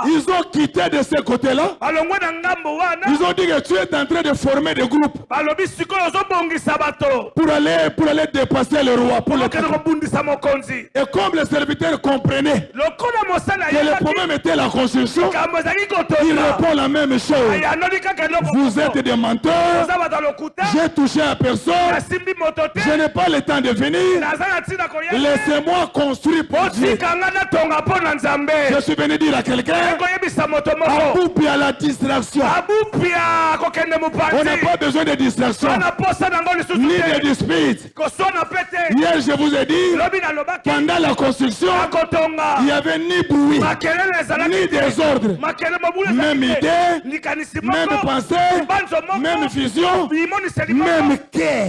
Speaker 2: Ils ont quitté de ce côté-là. Ils ont dit que tu es en train de former des groupes pour aller dépasser le roi. Et comme les serviteurs comprenaient que le problème était la construction, il répond la même chose. Vous êtes des menteurs, j'ai touché à personne, je n'ai pas le temps de venir, laissez-moi construire pour Dieu. Je suis venu dire à quelqu'un, Aboupi à la distraction. On n'a pas besoin de distraction, ni de disputes. Hier, je vous ai dit, pendant la construction, il n'y avait ni bruit, ni désordre. Même idée, même pensée, même vision, même cœur.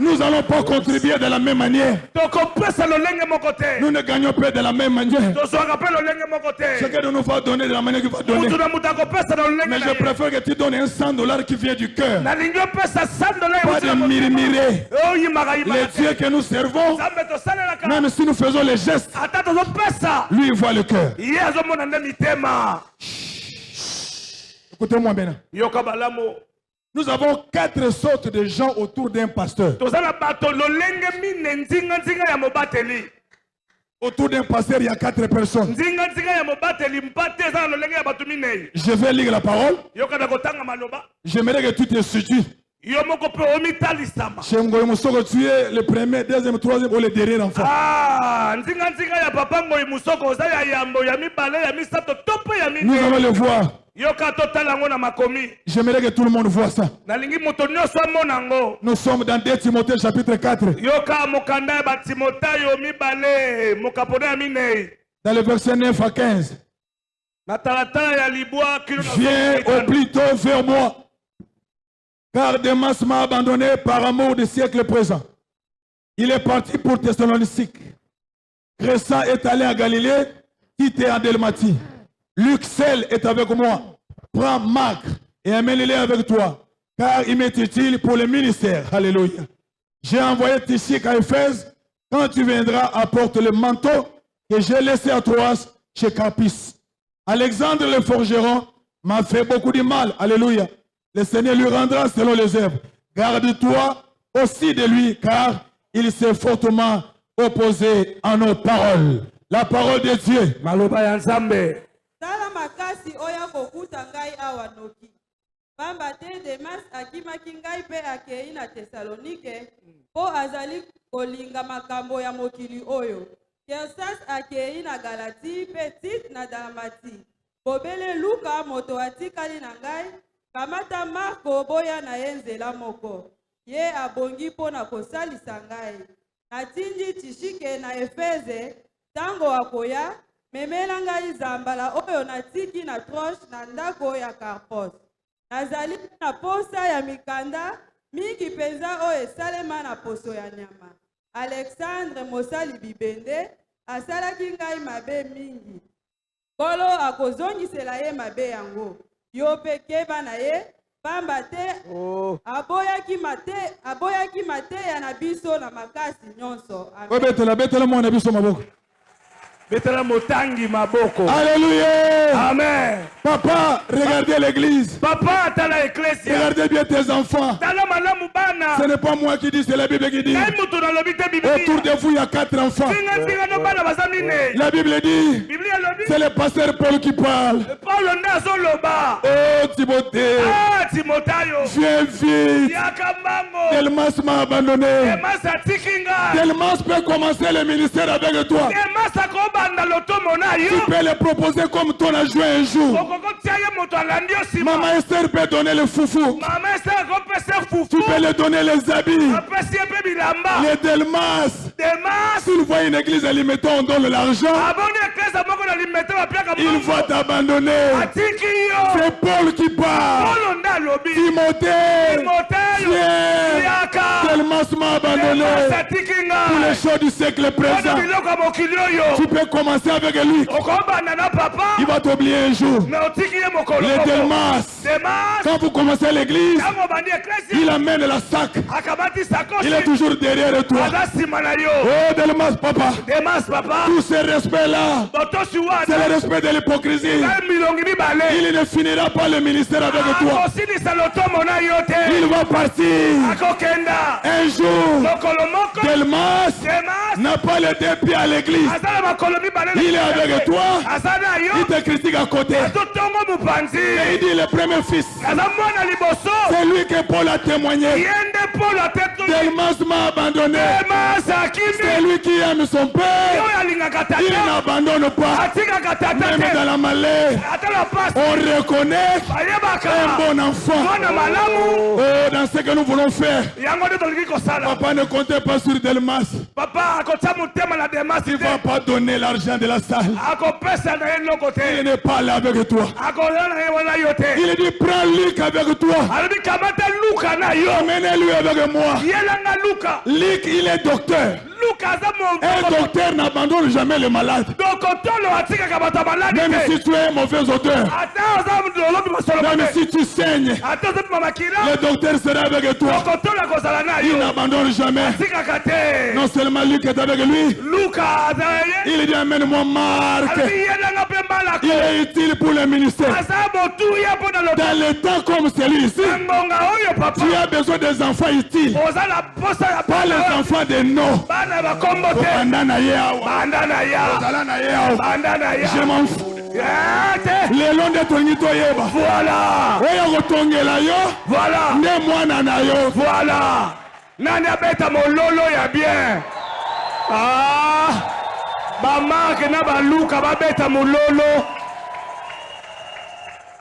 Speaker 2: Nous n'allons pas contribuer de la même manière. Nous ne gagnons pas de la même manière. Chacun de nous va donner de la manière qu'il va donner. Mais je préfère que tu donnes un $100 qui vient du cœur. Pas de murmurer. Les dieux que nous servons, même si nous faisons les gestes, lui il voit le cœur. Écoutez-moi maintenant. Nous avons 4 sortes de gens autour d'un pasteur. Autour d'un pasteur, il y a 4 personnes. Je vais lire la parole. J'aimerais que tu te situes. Tu es le premier, deuxième, troisième ou le dernier enfant. Nous allons le voir. J'aimerais que tout le monde voit ça. Nous sommes dans 2 Timothée chapitre 4. Dans le verset 9 à 15. Viens au plus tôt vers moi. Car Démas m'a abandonné par amour du siècle présent. Il est parti pour Thessalonique. Crescent est allé à Galilée. Tite est à Dalmatie. Luc seul est avec moi. Prends Marc et amène-les avec toi. Car il m'est utile pour le ministère. Alléluia. J'ai envoyé Tychique à Éphèse. Quand tu viendras, apporte le manteau que j'ai laissé à Troas chez Carpus. Alexandre le forgeron m'a fait beaucoup de mal. Alléluia. Le Seigneur lui rendra selon les œuvres. Garde-toi aussi de lui, car il s'est fortement opposé à nos paroles. La parole de Dieu. Maloba ya Nzambe.
Speaker 5: Tala makasi oya kokuta ngai awa noki. Pamba te Demas akimaki ngai pe akei na Thessalonike po azali kolinga makambo ya mokili oyo. Kersas akei na Galati pe Tite na Dalmati. Bobele Luka moto atikali na ngai. Kamata Marko boya na ye nzela moko. Ye abongi po na kosalisa ngai. Natindi Tishike na Efeze. Tango akoya. Memela ngai zambala oyo natiki na Troche na ndako ya Karpos. Nazali na posa ya mikanda. Mingi penza oyo esalema na poso ya nyama. Alexandre mosali bibende. Asalaki ngai mabe mingi. Kolo akozongisela ye mabe yango. Yo peke bana ye pamba te aboyaki mate ya na biso na makasi nyonso.
Speaker 2: Betela mwana biso maboko.
Speaker 6: Betela motangi maboko.
Speaker 2: Alléluia.
Speaker 6: Amen.
Speaker 2: Papa, regardez l'église.
Speaker 6: Papa, tala ecclesia.
Speaker 2: Regardez bien tes enfants.
Speaker 6: Tala malamu bana.
Speaker 2: Ce n'est pas moi qui dis, c'est la Bible qui dit. Autour de vous, il y a 4 enfants. La Bible dit, c'est le pasteur Paul qui parle. Oh Timothée, viens vite. Delmas m'a abandonné. Delmas peut commencer le ministère avec toi. Tu peux le proposer comme ton adjoint un jour. Maman Esther peut donner le foufou. Tu peux lui donner les habits. Les Delmas. S'il voit une église et lui mettons, on donne l'argent, il va t'abandonner. C'est Paul qui parle. Timothée, viens. Delmas m'a abandonné pour les choses du siècle présent. Tu peux commencer avec lui. Il va t'oublier un jour. Les Delmas, quand vous commencez l'église, il amène la sac. Il est toujours derrière toi. Oh Delmas, papa. Tout ce respect-là, c'est le respect de l'hypocrisie. Il ne finira pas le ministère avec toi. Il va partir. Un jour, Delmas n'a pas les 2 pieds à l'église. Il est avec toi. Il te critique à côté. Et il dit le premier fils. C'est lui que Paul a témoigné. Delmas m'a abandonné. C'est lui qui aime son père. Il n'abandonne pas. Même dans la malheur, on reconnaît un bon enfant. Oh, dans ce que nous voulons faire, papa ne comptez pas sur Delmas. Il ne va pas donner l'argent de la salle. Il n'est pas là avec toi. Il dit prends Luc avec toi. Amenez-lui avec moi.
Speaker 6: Yelanga Luka.
Speaker 2: Luc, il est docteur.
Speaker 6: Luka
Speaker 2: Un docteur n'abandonne jamais le malade. Même si tu es un mauvais odeur. Même si tu saignes. Le docteur sera avec toi. Il n'abandonne jamais. Non seulement Luc est avec lui. Il dit amène-moi Marc. Il est utile pour le ministère. Dans les temps comme celui-ci, tu as besoin des enfants utiles. Pas les enfants des noms. Je m'en fous. Les longs de Tonito Yeba. Voilà. Voilà. Ne moi nanayo. Voilà. Nana beta mololo ya bien. Ah. Ba que na ba Luka ba beta mololo.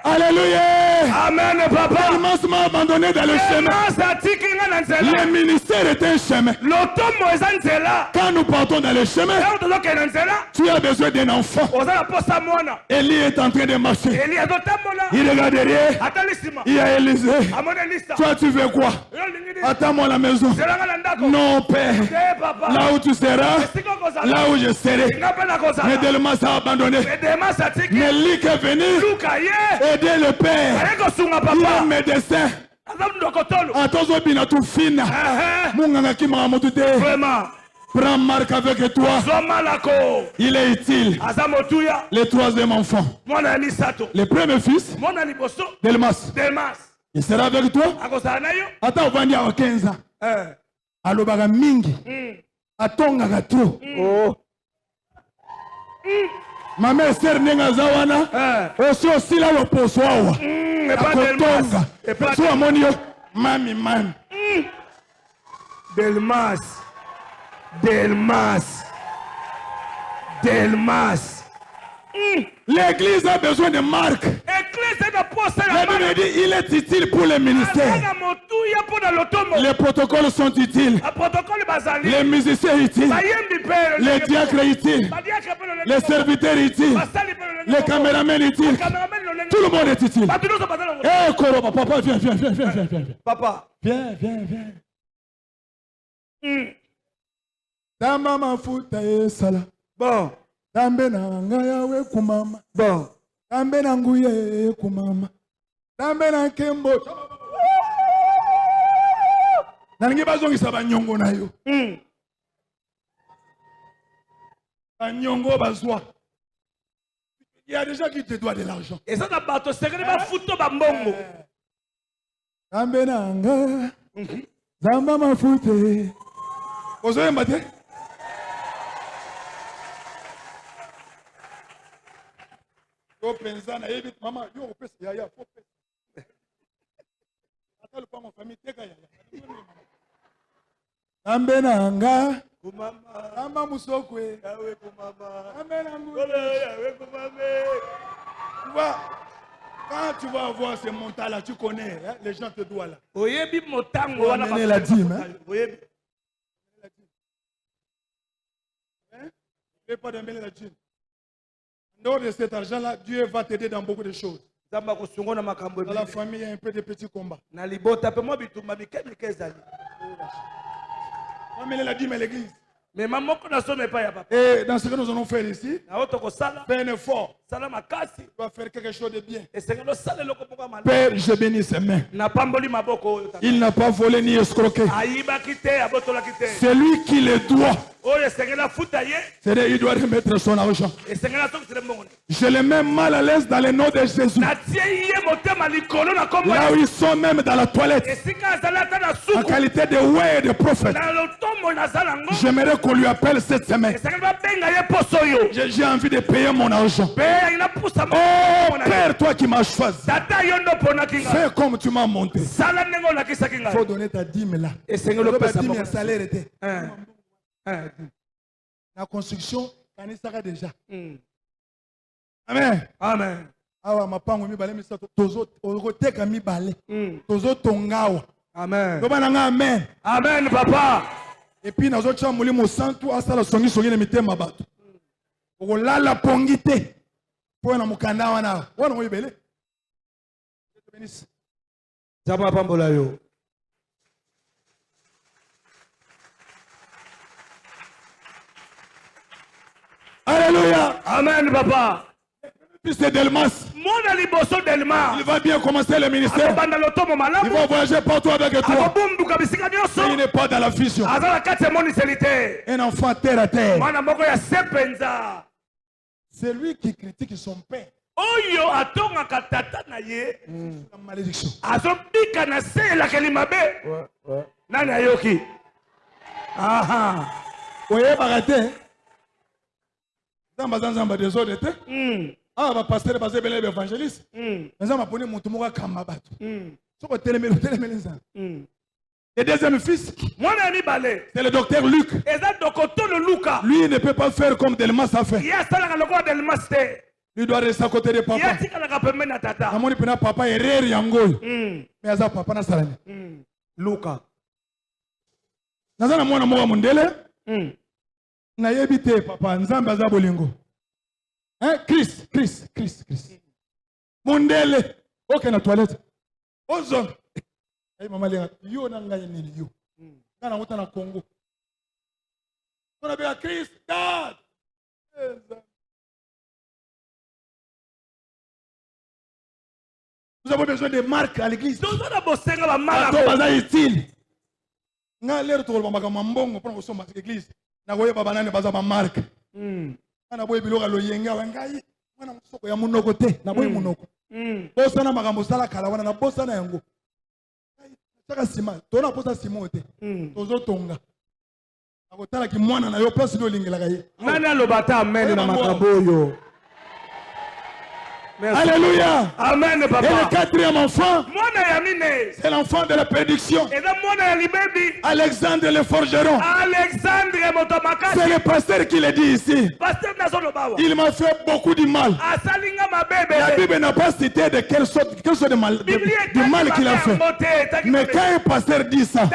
Speaker 2: Alléluia. Amen, papa. Tellement m'a abandonné dans le chemin. Le ministère est un chemin. Quand nous partons dans le chemin, tu as besoin d'un enfant. Élie est en train de marcher. Il regarde derrière. Il y a Élisée. Toi, tu veux quoi? Attends-moi à la maison. Non, Père. Là où tu seras, là où je serai. Mais Delmas a abandonné. Mais Luc est venu aider le Père. Il est médecin. Prends Marc avec toi. Il est utile. Le troisième enfant. Le premier fils. Delmas. Il sera avec toi. Attends, on va dire à 15 ans. Alobara mingi. Atonga trop. Ma mère sert nenga zawana. Aussi là le poso awa. Akotonga. So amonio mami. Delmas. L'église a besoin de Marc. La Bible dit il est utile pour le ministère. Les protocoles sont utiles. Les musiciens utiles. Les diacres utiles. Les serviteurs utiles. Les caméramans utiles. Tout le monde est utile. Eh, Koroba, papa, viens. Papa, viens. Dama mafuta esala. Bon. Dambe na ngaya we kumama. Bon. Dambe na nguye kumama. Dambe na kembo. Nangi bazongisa banyongo na yo. Banyongo bazwa. Il y a des gens qui te doivent de l'argent. Et ça n'a pas de secret, ba futo ba mbongo. Dambe na ngaya. Zamba mafute. Ozoye mbate? Yo penzana yebi mama yo opesa ya fo pesa. Ata le pa mon famille teka ya. Ambe na nga kumama. Amba musokwe yawe kumama. Ambe na ngule yawe kumama. Tu vois, quand tu vas avoir ces montants là, tu connais, hein, les gens te doivent là. Oyebi motango wana ba la dîme, hein. Oyebi. Hein? Ne pas d'amener la dîme. Dehors de cet argent-là, Dieu va t'aider dans beaucoup de choses. Dans la famille, il y a un peu de petits combats. Amenez la dîme à l'église. Et dans ce que nous allons faire ici, fais un effort. Tu vas faire quelque chose de bien. Père, je bénis ses mains. Il n'a pas volé ni escroqué. C'est lui qui le doit. C'est-à-dire il doit remettre son argent. Je le mets mal à l'aise dans le nom de Jésus. Là où ils sont même dans la toilette, en qualité de ouais et de prophète, j'aimerais qu'on lui appelle cette semaine. J'ai envie de payer mon argent. Oh Père, toi qui m'as choisi, fais comme tu m'as monté. Il faut donner ta dîme là. Ta dîme, salaire était. La construction, on sera déjà. Amen. Amen. Awa mapango mi balé mi sa tozo oroteka mi balé. Tozo tongawa. Amen. Amen. Amen papa. Et puis nazo tcha molimo santu asala songi na mitema bato. Okolala pongite. Pour na mukanda wana. Wana mo yebele. Zaba pambola yo. Alléluia.
Speaker 6: Amen, papa.
Speaker 2: Fils de Delmas.
Speaker 6: Mwana liboso Delmas.
Speaker 2: Il va bien commencer le ministère.
Speaker 6: Akobanda lotomo
Speaker 2: Il
Speaker 6: malamu.
Speaker 2: va voyager partout avec toi.
Speaker 6: Akobumbuka bisika nyonso.
Speaker 2: Mais il n'est pas dans la fusion.
Speaker 6: Azala kati ya moniselite.
Speaker 2: Un enfant terre à terre.
Speaker 6: Mwana moko ya sepenza.
Speaker 2: C'est lui qui critique son père.
Speaker 6: Oyo atongaka tata na ye.
Speaker 2: La malédiction.
Speaker 6: Azobika na se elakeli mabe. Nani ayoki? Aha.
Speaker 2: Oye baraté. Zamba zamba des autres. Ah, va pasteur basé belé évangéliste. Mais ça m'a poni mutu moka kamba batu. Soko telemelo nza. Le deuxième fils,
Speaker 6: Mwana mi balé.
Speaker 2: c'est le docteur Luc.
Speaker 6: Eza dokotono Luka.
Speaker 2: Lui, il ne peut pas faire comme Delmas a fait.
Speaker 6: Ya sala lokola Delmas te.
Speaker 2: Lui doit rester à côté de
Speaker 6: Ya
Speaker 2: papa.
Speaker 6: tika na pembeni na tata.
Speaker 2: Amoni pena papa erreur yango. Mais aza papa na salani.
Speaker 6: Luka.
Speaker 2: Nazana mwana moka mundele. Na yebite papa nzambe aza bolingo. Hein? Chris. Mundele. Ok na toilette. Ozong. Hey mama lenga yo na ngai nini yo. Kana wuta na Congo. On a bien Chris, dad. Nous avons besoin de marques à l'église.
Speaker 6: Nous avons besoin de marques.
Speaker 2: Nous avons utile. Nga lero to ba makama mbongo pona kusoma l'église. Na koye baba nani baza ba marque. Ana boye biloka lo yenga wangai. Mwana musoko ya munoko te, na boye munoko. Bosa na makambo sala kala wana na bosa na yango. Saka sima, tona posa sima te. Tozo tonga. Akotala ki mwana na yo place do lingela kaye.
Speaker 6: Nani alobata amen na makaboyo.
Speaker 2: Alléluia.
Speaker 6: Amen, papa.
Speaker 2: Et le quatrième enfant,
Speaker 6: c'est
Speaker 2: l'enfant de la prédiction. Alexandre le forgeron. C'est le pasteur qui le dit ici. Il m'a fait beaucoup de mal. La Bible n'a pas cité de quelle sorte de mal, du mal qu'il a fait. Mais quand un pasteur dit ça,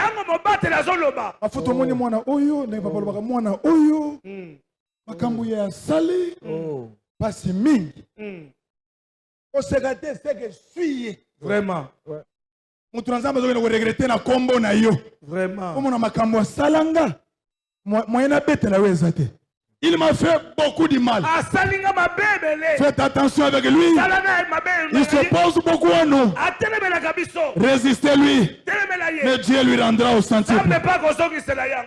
Speaker 2: makambo ya sali pasi mingi.
Speaker 6: Vraiment.
Speaker 2: Vraiment. Il m'a fait beaucoup de mal. Faites attention avec lui. Il se pose beaucoup à nous. Résistez-lui. Mais Dieu lui rendra au centuple.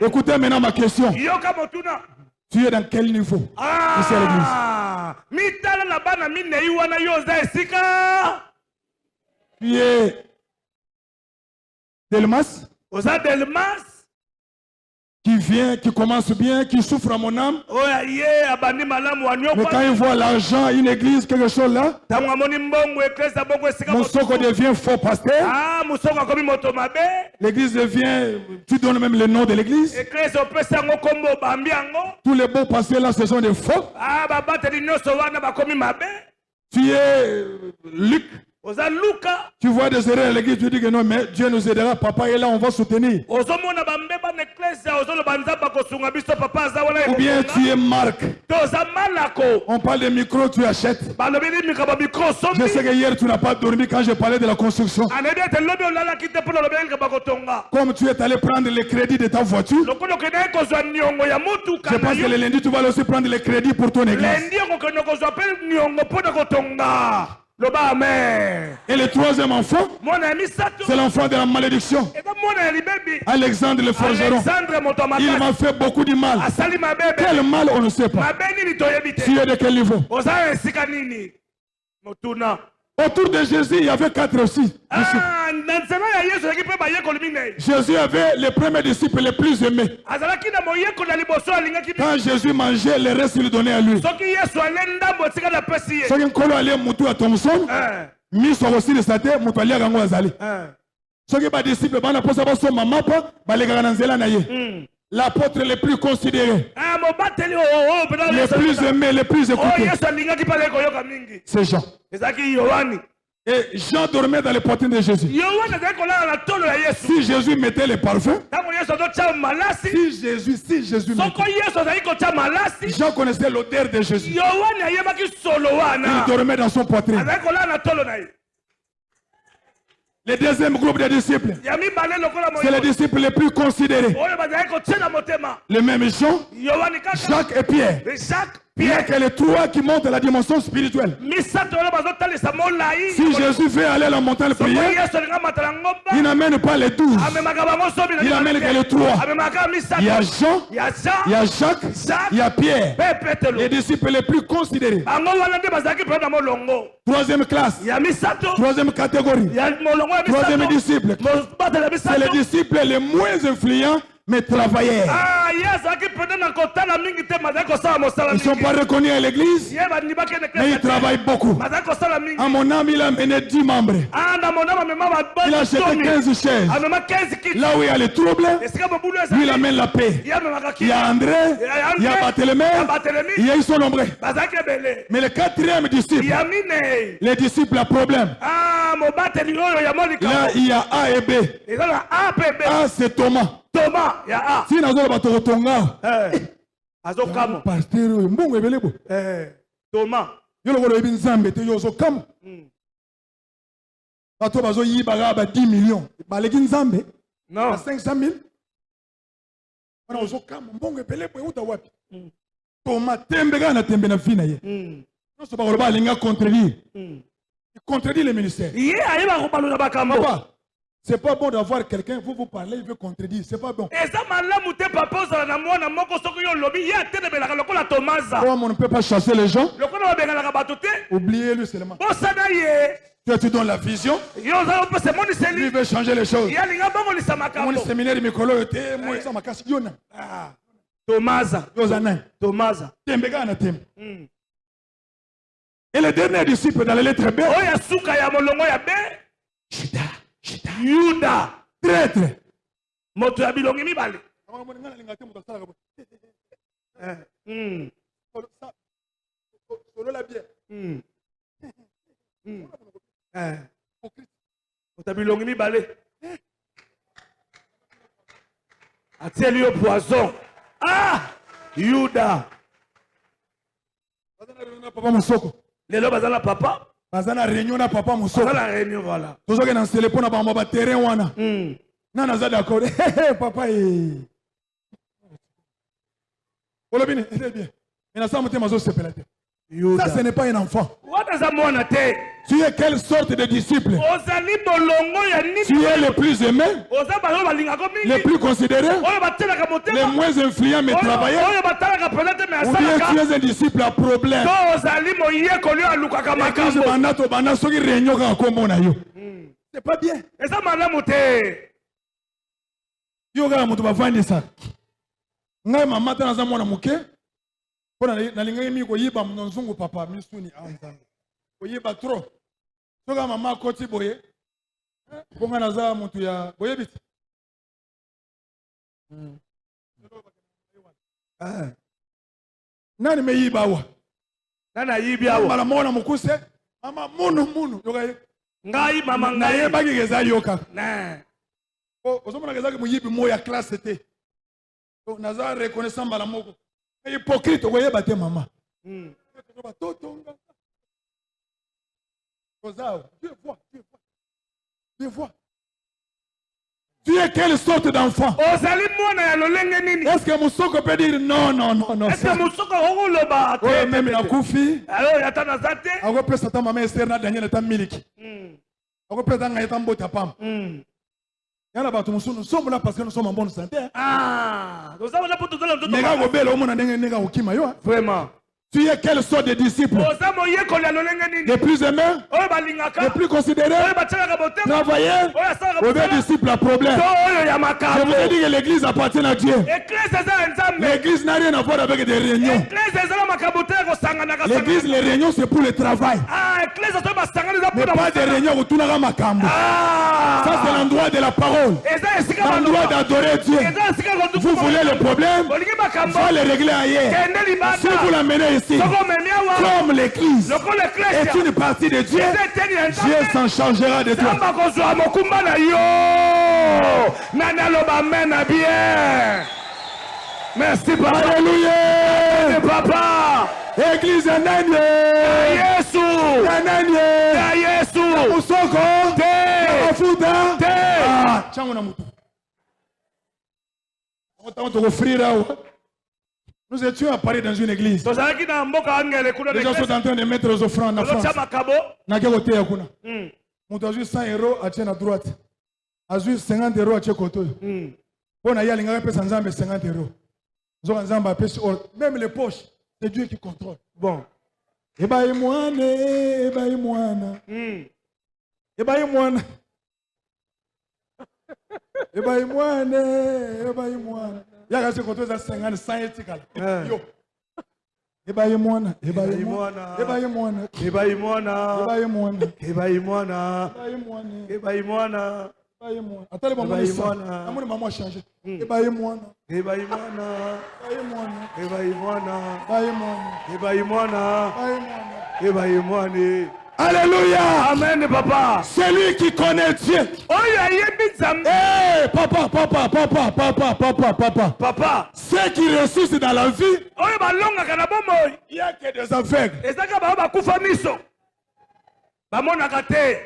Speaker 2: Écoutez maintenant ma question. Tu es dans quel niveau? Ici à l'église. Tu es Delmas? Qui vient, qui commence bien, qui souffre à mon âme. Mais quand il voit l'argent, une église, quelque chose là, mon socle devient faux pasteur. L'église devient, tu donnes même le nom de l'église. Tous les beaux pasteurs là, ce sont des faux. Tu es Luc. Tu vois des erreurs à l'église, tu dis que non, mais Dieu nous aidera, papa est là, on va soutenir. Ou bien tu es Marc. On parle de micro, tu achètes. Je sais que hier tu n'as pas dormi quand j'ai parlé de la construction. Comme tu es allé prendre le crédit de ta voiture, je pense que le lundi tu vas aussi prendre le crédit pour ton église. Et le troisième enfant, c'est l'enfant de la malédiction. Alexandre le forgeron. Il m'a fait beaucoup de mal. Quel mal on ne sait pas. Tu es de quel niveau? Autour de Jésus, il y avait 4 aussi. Jésus avait le premier disciple le plus aimé. Quand Jésus mangeait, le reste il le donnait à lui. L'apôtre le plus considéré, le plus aimé, le plus écouté, c'est Jean. Et Jean dormait dans les poitrines de Jésus. Si Jésus mettait les parfums, si Jésus mettait, Jean connaissait l'odeur de Jésus. Il dormait dans son poitrine. Le deuxième groupe de disciples, c'est les disciples les plus considérés. Le même Jean, Jacques et Pierre. Il n'y a que les trois qui montent à la dimension spirituelle. Si Jésus fait aller à la montagne prier, il n'amène pas les 12. Il amène que les trois. Il y a Jean, il y a Jacques, il y a Pierre. Les disciples les plus considérés. Troisième classe. Troisième catégorie. Troisième disciple. C'est les disciples les moins influents, mais travailleurs. Ils ne sont pas reconnus à l'église, mais ils travaillent beaucoup. À mon âme, il a mené 10 membres. Il a acheté 15 chaises. Là où il y a les troubles, lui, il amène la paix. Il y a André, il y a Barthélemy, il y a ils sont nombreux. Mais le quatrième disciple, les disciples à problème. Là, il y a A et B. A, c'est Thomas. Si nous avons Tonga, pasteur, mbongo ebelebo.
Speaker 6: Thomas.
Speaker 2: Yolo ko ebi nzambe te yozo kam. Bato bazo yiba ba 10 millions. Baleki nzambe.
Speaker 6: Non.
Speaker 2: 500 000. Wana ozo kam mbongo ebelebo uta wapi? Thomas tembe na tembe na fina ye. Non so ba ko ba linga contredire. Il contredit le ministère. Papa, c'est pas bon d'avoir quelqu'un, vous parlez, il veut contredire. C'est pas bon. Comme on ne peut pas chasser les gens, oubliez-le seulement. Toi, tu donnes la vision. Lui veut changer les choses. Mon séminaire, Thomas. Et le dernier disciple dans la lettre B, Judas, traître.
Speaker 6: Moto ya bilongi mibale.
Speaker 2: Solo la bière.
Speaker 6: Moto ya bilongi mibale. Atieli yo poison. Ah! Judas.
Speaker 2: Papa Mosoko.
Speaker 6: Lelo bazala papa.
Speaker 2: Bazana réunion na papa Mosoko.
Speaker 6: Bazala réunion voilà.
Speaker 2: Tozo ke na sele pona ba terrain wana. Nana za d'accord. Papa eh. Olobine, c'est bien. Mais na samu te mazo sepela te. Ça ce n'est pas un enfant. Tu es quelle sorte de disciple? Tu es le plus aimé, le plus considéré, le moins influent mais travailleur, ou bien tu es un disciple à problème? C'est pas bien. Ngai mama tana za mwana muke pona nalinga mi ko yiba mnonzungu papa misuni anzanga ko yiba trop soka mama koti boye bonga naza mutu ya boye biti nani me yiba wa
Speaker 6: nana yibi awa
Speaker 2: mala mona mukuse mama munu yoka
Speaker 6: ngai mama
Speaker 2: ngai bagi gezali yoka
Speaker 6: na
Speaker 2: ozomona gezali mu yibi moya classe te. Naza reconnaissant malamoko. Hypocrite, vous voyez, bâté maman. Tu vois. Tu es quelle sorte d'enfant? Est-ce que Moussoko peut dire non?
Speaker 6: Est-ce que Moussoko a
Speaker 2: dit non? Même la Koufi.
Speaker 6: Alors, il y a ta nazate.
Speaker 2: Alors, peut-être ta maman Esther n'a Daniel est un miliki. Alors, peut-être qu'il y a un beau tapam. Nous sommes là parce que nous sommes en bonne santé.
Speaker 6: Ah, nous sommes là pour tout le
Speaker 2: monde.
Speaker 6: Vraiment.
Speaker 2: Tu es quelle sorte de disciple? Les plus aimés, les plus considérés, travailleurs, ou des disciples à problème. Je vous ai dit que l'église appartient à Dieu. L'église n'a rien à voir avec des réunions. L'église, les réunions, c'est pour le travail. Mais pas des réunions où tout le monde Ça, c'est l'endroit de la parole. L'endroit d'adorer Dieu. Vous voulez le problème, il faut le régler ailleurs. Si vous l'amenez ici, comme l'église est une partie de Dieu, Dieu s'en chargera de toi.
Speaker 6: Merci papa.
Speaker 2: Alléluia.
Speaker 6: Papa.
Speaker 2: Église Nanye.
Speaker 6: Yesu.
Speaker 2: Nanye.
Speaker 6: Yesu.
Speaker 2: Usoko.
Speaker 6: Te.
Speaker 2: Afuta. Te. Ah, changu na mutu. On t'a offrir là. Nous étions à Paris dans une église. Les gens sont en train de mettre les offrandes en France. On a juste 100 € à tienne à droite. A juste 50 € à tienne côté. On a y aller 50 €. Même les poches, c'est Dieu qui contrôle. Bon. Eba imwana. Ya ga se côté za 50 100 etikala. Yo. Eba imwana. Attendez, maman a changé. Alléluia. Amen, papa. Celui qui connaît Dieu. Hey, papa. Papa. Ceux qui ressuscitent dans la vie. Il n'y a que des aveugles.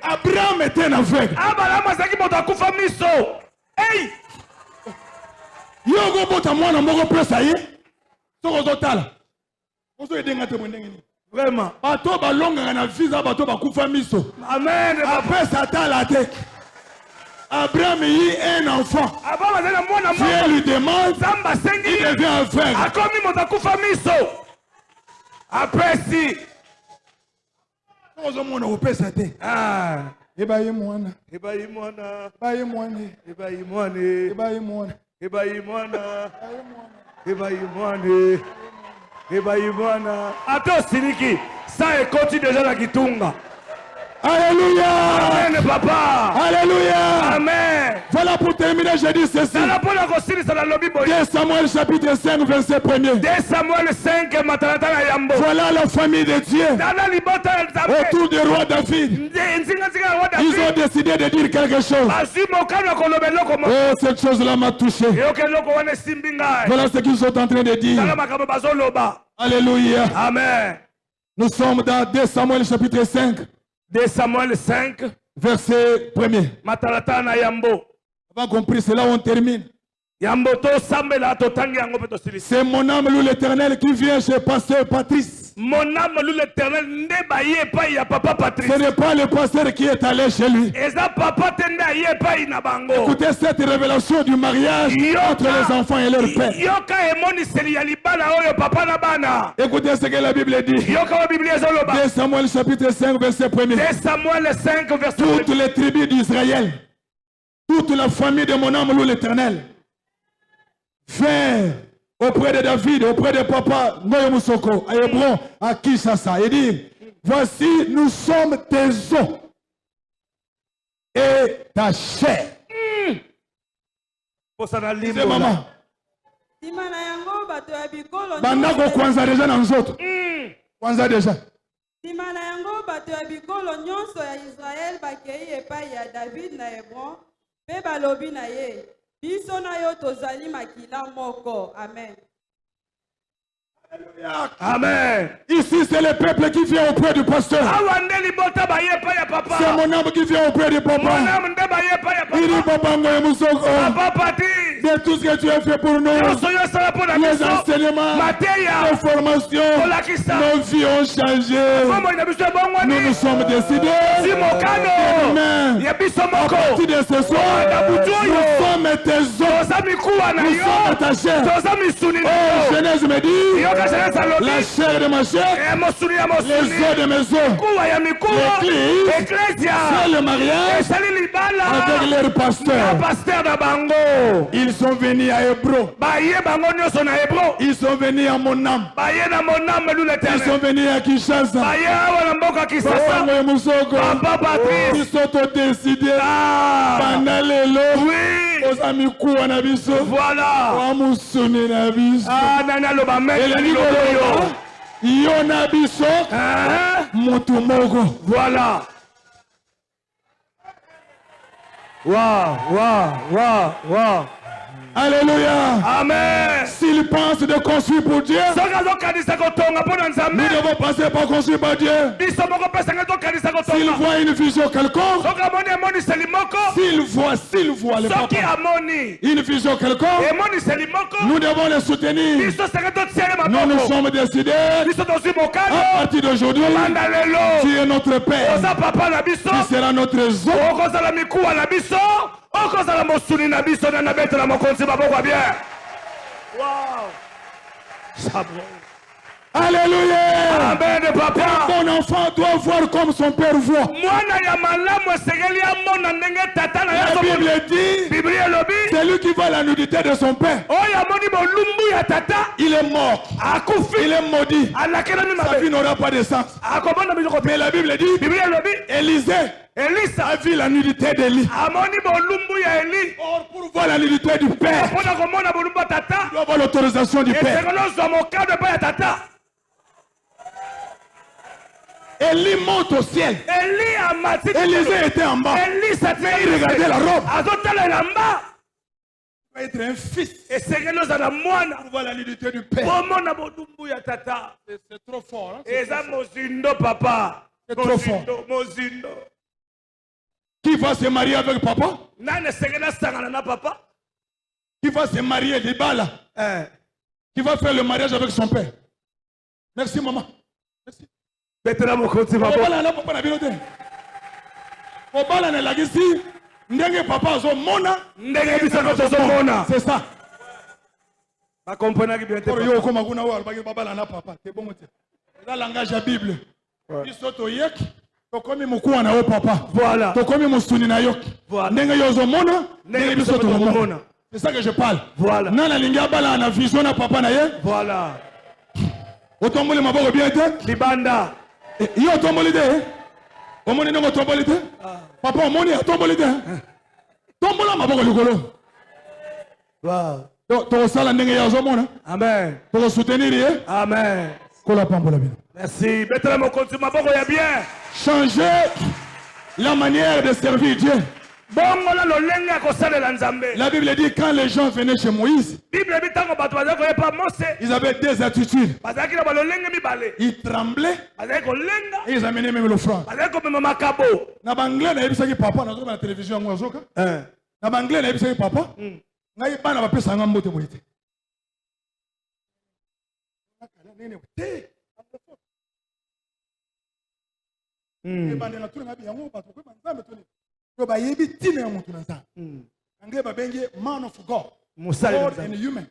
Speaker 2: Abraham était un aveugle. Hey! Vraiment. Amen. Après Satan la tête. Abraham eut un enfant. Dieu lui demande. Il devient aveugle. Après si. Alléluia. Amen, papa. Alléluia. Amen. Voilà pour terminer, je dis ceci. 2 Samuel chapitre 5, verset 1er. 2 Samuel 5, voilà la famille de Dieu. Autour du roi David. Ils ont décidé de dire quelque chose. Oh, cette chose-là m'a touché. Voilà ce qu'ils sont en train de dire. Alléluia. Amen. Nous sommes dans 2 Samuel chapitre 5. 2 Samuel 5, verset 1er. Vous avez compris, c'est là où on termine. C'est mon âme, l'Éternel, qui vient chez Pasteur Patrice. Mon âme, l'Éternel, ce n'est pas le pasteur qui est allé chez lui. Écoutez cette révélation du mariage entre les enfants et leur père. Écoutez ce que la Bible dit. 2 Samuel chapitre 5, verset 1er. Toutes les tribus d'Israël, toute la famille de mon âme, l'Éternel, vint auprès de David, auprès de papa Noé Moussoko, à Hébron, à Kinshasa, et dit, voici, nous sommes tes os et ta chair. C'est maman. Bandako kwanza déjà dans les autres. Kwanza déjà.
Speaker 5: Simana yango bato ya bikolo nyonso ya Israël bakei epai ya David na Hébron, pe balobi na ye. Biso na yo tozali makila moko. Amen.
Speaker 2: Amen. Ici, c'est le peuple qui vient auprès du pasteur. C'est mon âme qui vient auprès du papa. Il dit, papa, de tout ce que tu as fait pour nous, les enseignements, les formations, nos vies ont changé. Nous nous sommes décidés demain, à partir de ce soir, nous sommes tes os, nous sommes ta chair. Oh, Genèse me dit, la chair de ma chair, les os de mes os. L'église, c'est le mariage avec leur pasteur. Ils sont venus à Hébron. Ils sont venus à mon âme. Ils sont venus à Kinshasa. Ils sont décidés. Voilà. Voilà. Waouh, waouh, waouh, waouh. Alléluia.
Speaker 6: Amen.
Speaker 2: S'il pense de construire pour Dieu, nous devons passer par construire par Dieu. S'il voit une vision quelconque, s'il voit le papa, une vision quelconque, nous devons le soutenir. Nous sommes décidés, à partir d'aujourd'hui, tu es notre Père, tu seras notre zone. Alléluia.
Speaker 6: Amen, papa.
Speaker 2: Un bon enfant doit voir comme son père voit. La Bible dit, c'est lui qui voit la nudité de son père. Il est mort. Il est maudit. Sa vie n'aura pas de sens. Mais la Bible dit, Élisée a vu la nudité d'Élie. Or, pour voir la nudité du père, il doit avoir l'autorisation du père. Élie monte au ciel. Élisée était en bas. Mais il regardait la robe. Il va être un fils. Pour voir la nudité du père. C'est trop fort. Hein? C'est trop fort. Qui va se marier avec papa? Qui va se marier des balles? Qui va faire le mariage avec son père? Merci maman. Merci. C'est ça. C'est langage la Bible. Voilà. C'est ça que je parle. Voilà. Voilà. Otomboli maboko bien te libanda yo otomboli te omoni ndongo otomboli te papa omoni otomboli te tombola maboko likolo wow to sala ndenge ya ozomona amen to soutenir ye amen kola pambola bino merci betela mokonzi maboko ya bien changer la manière de servir Dieu. La Bible dit quand les gens venaient chez Moïse, ils avaient des attitudes. Ils tremblaient et ils amenaient même l'offrande. Na banglais na yebisaki papa na la télévision ngwa zoka. Na banglais na yebisaki papa. Ngai bana ba pesa ngambo te moite. Ebande na tuna ngabi yango ba to ko banzambe to ni. Man of God, God and human.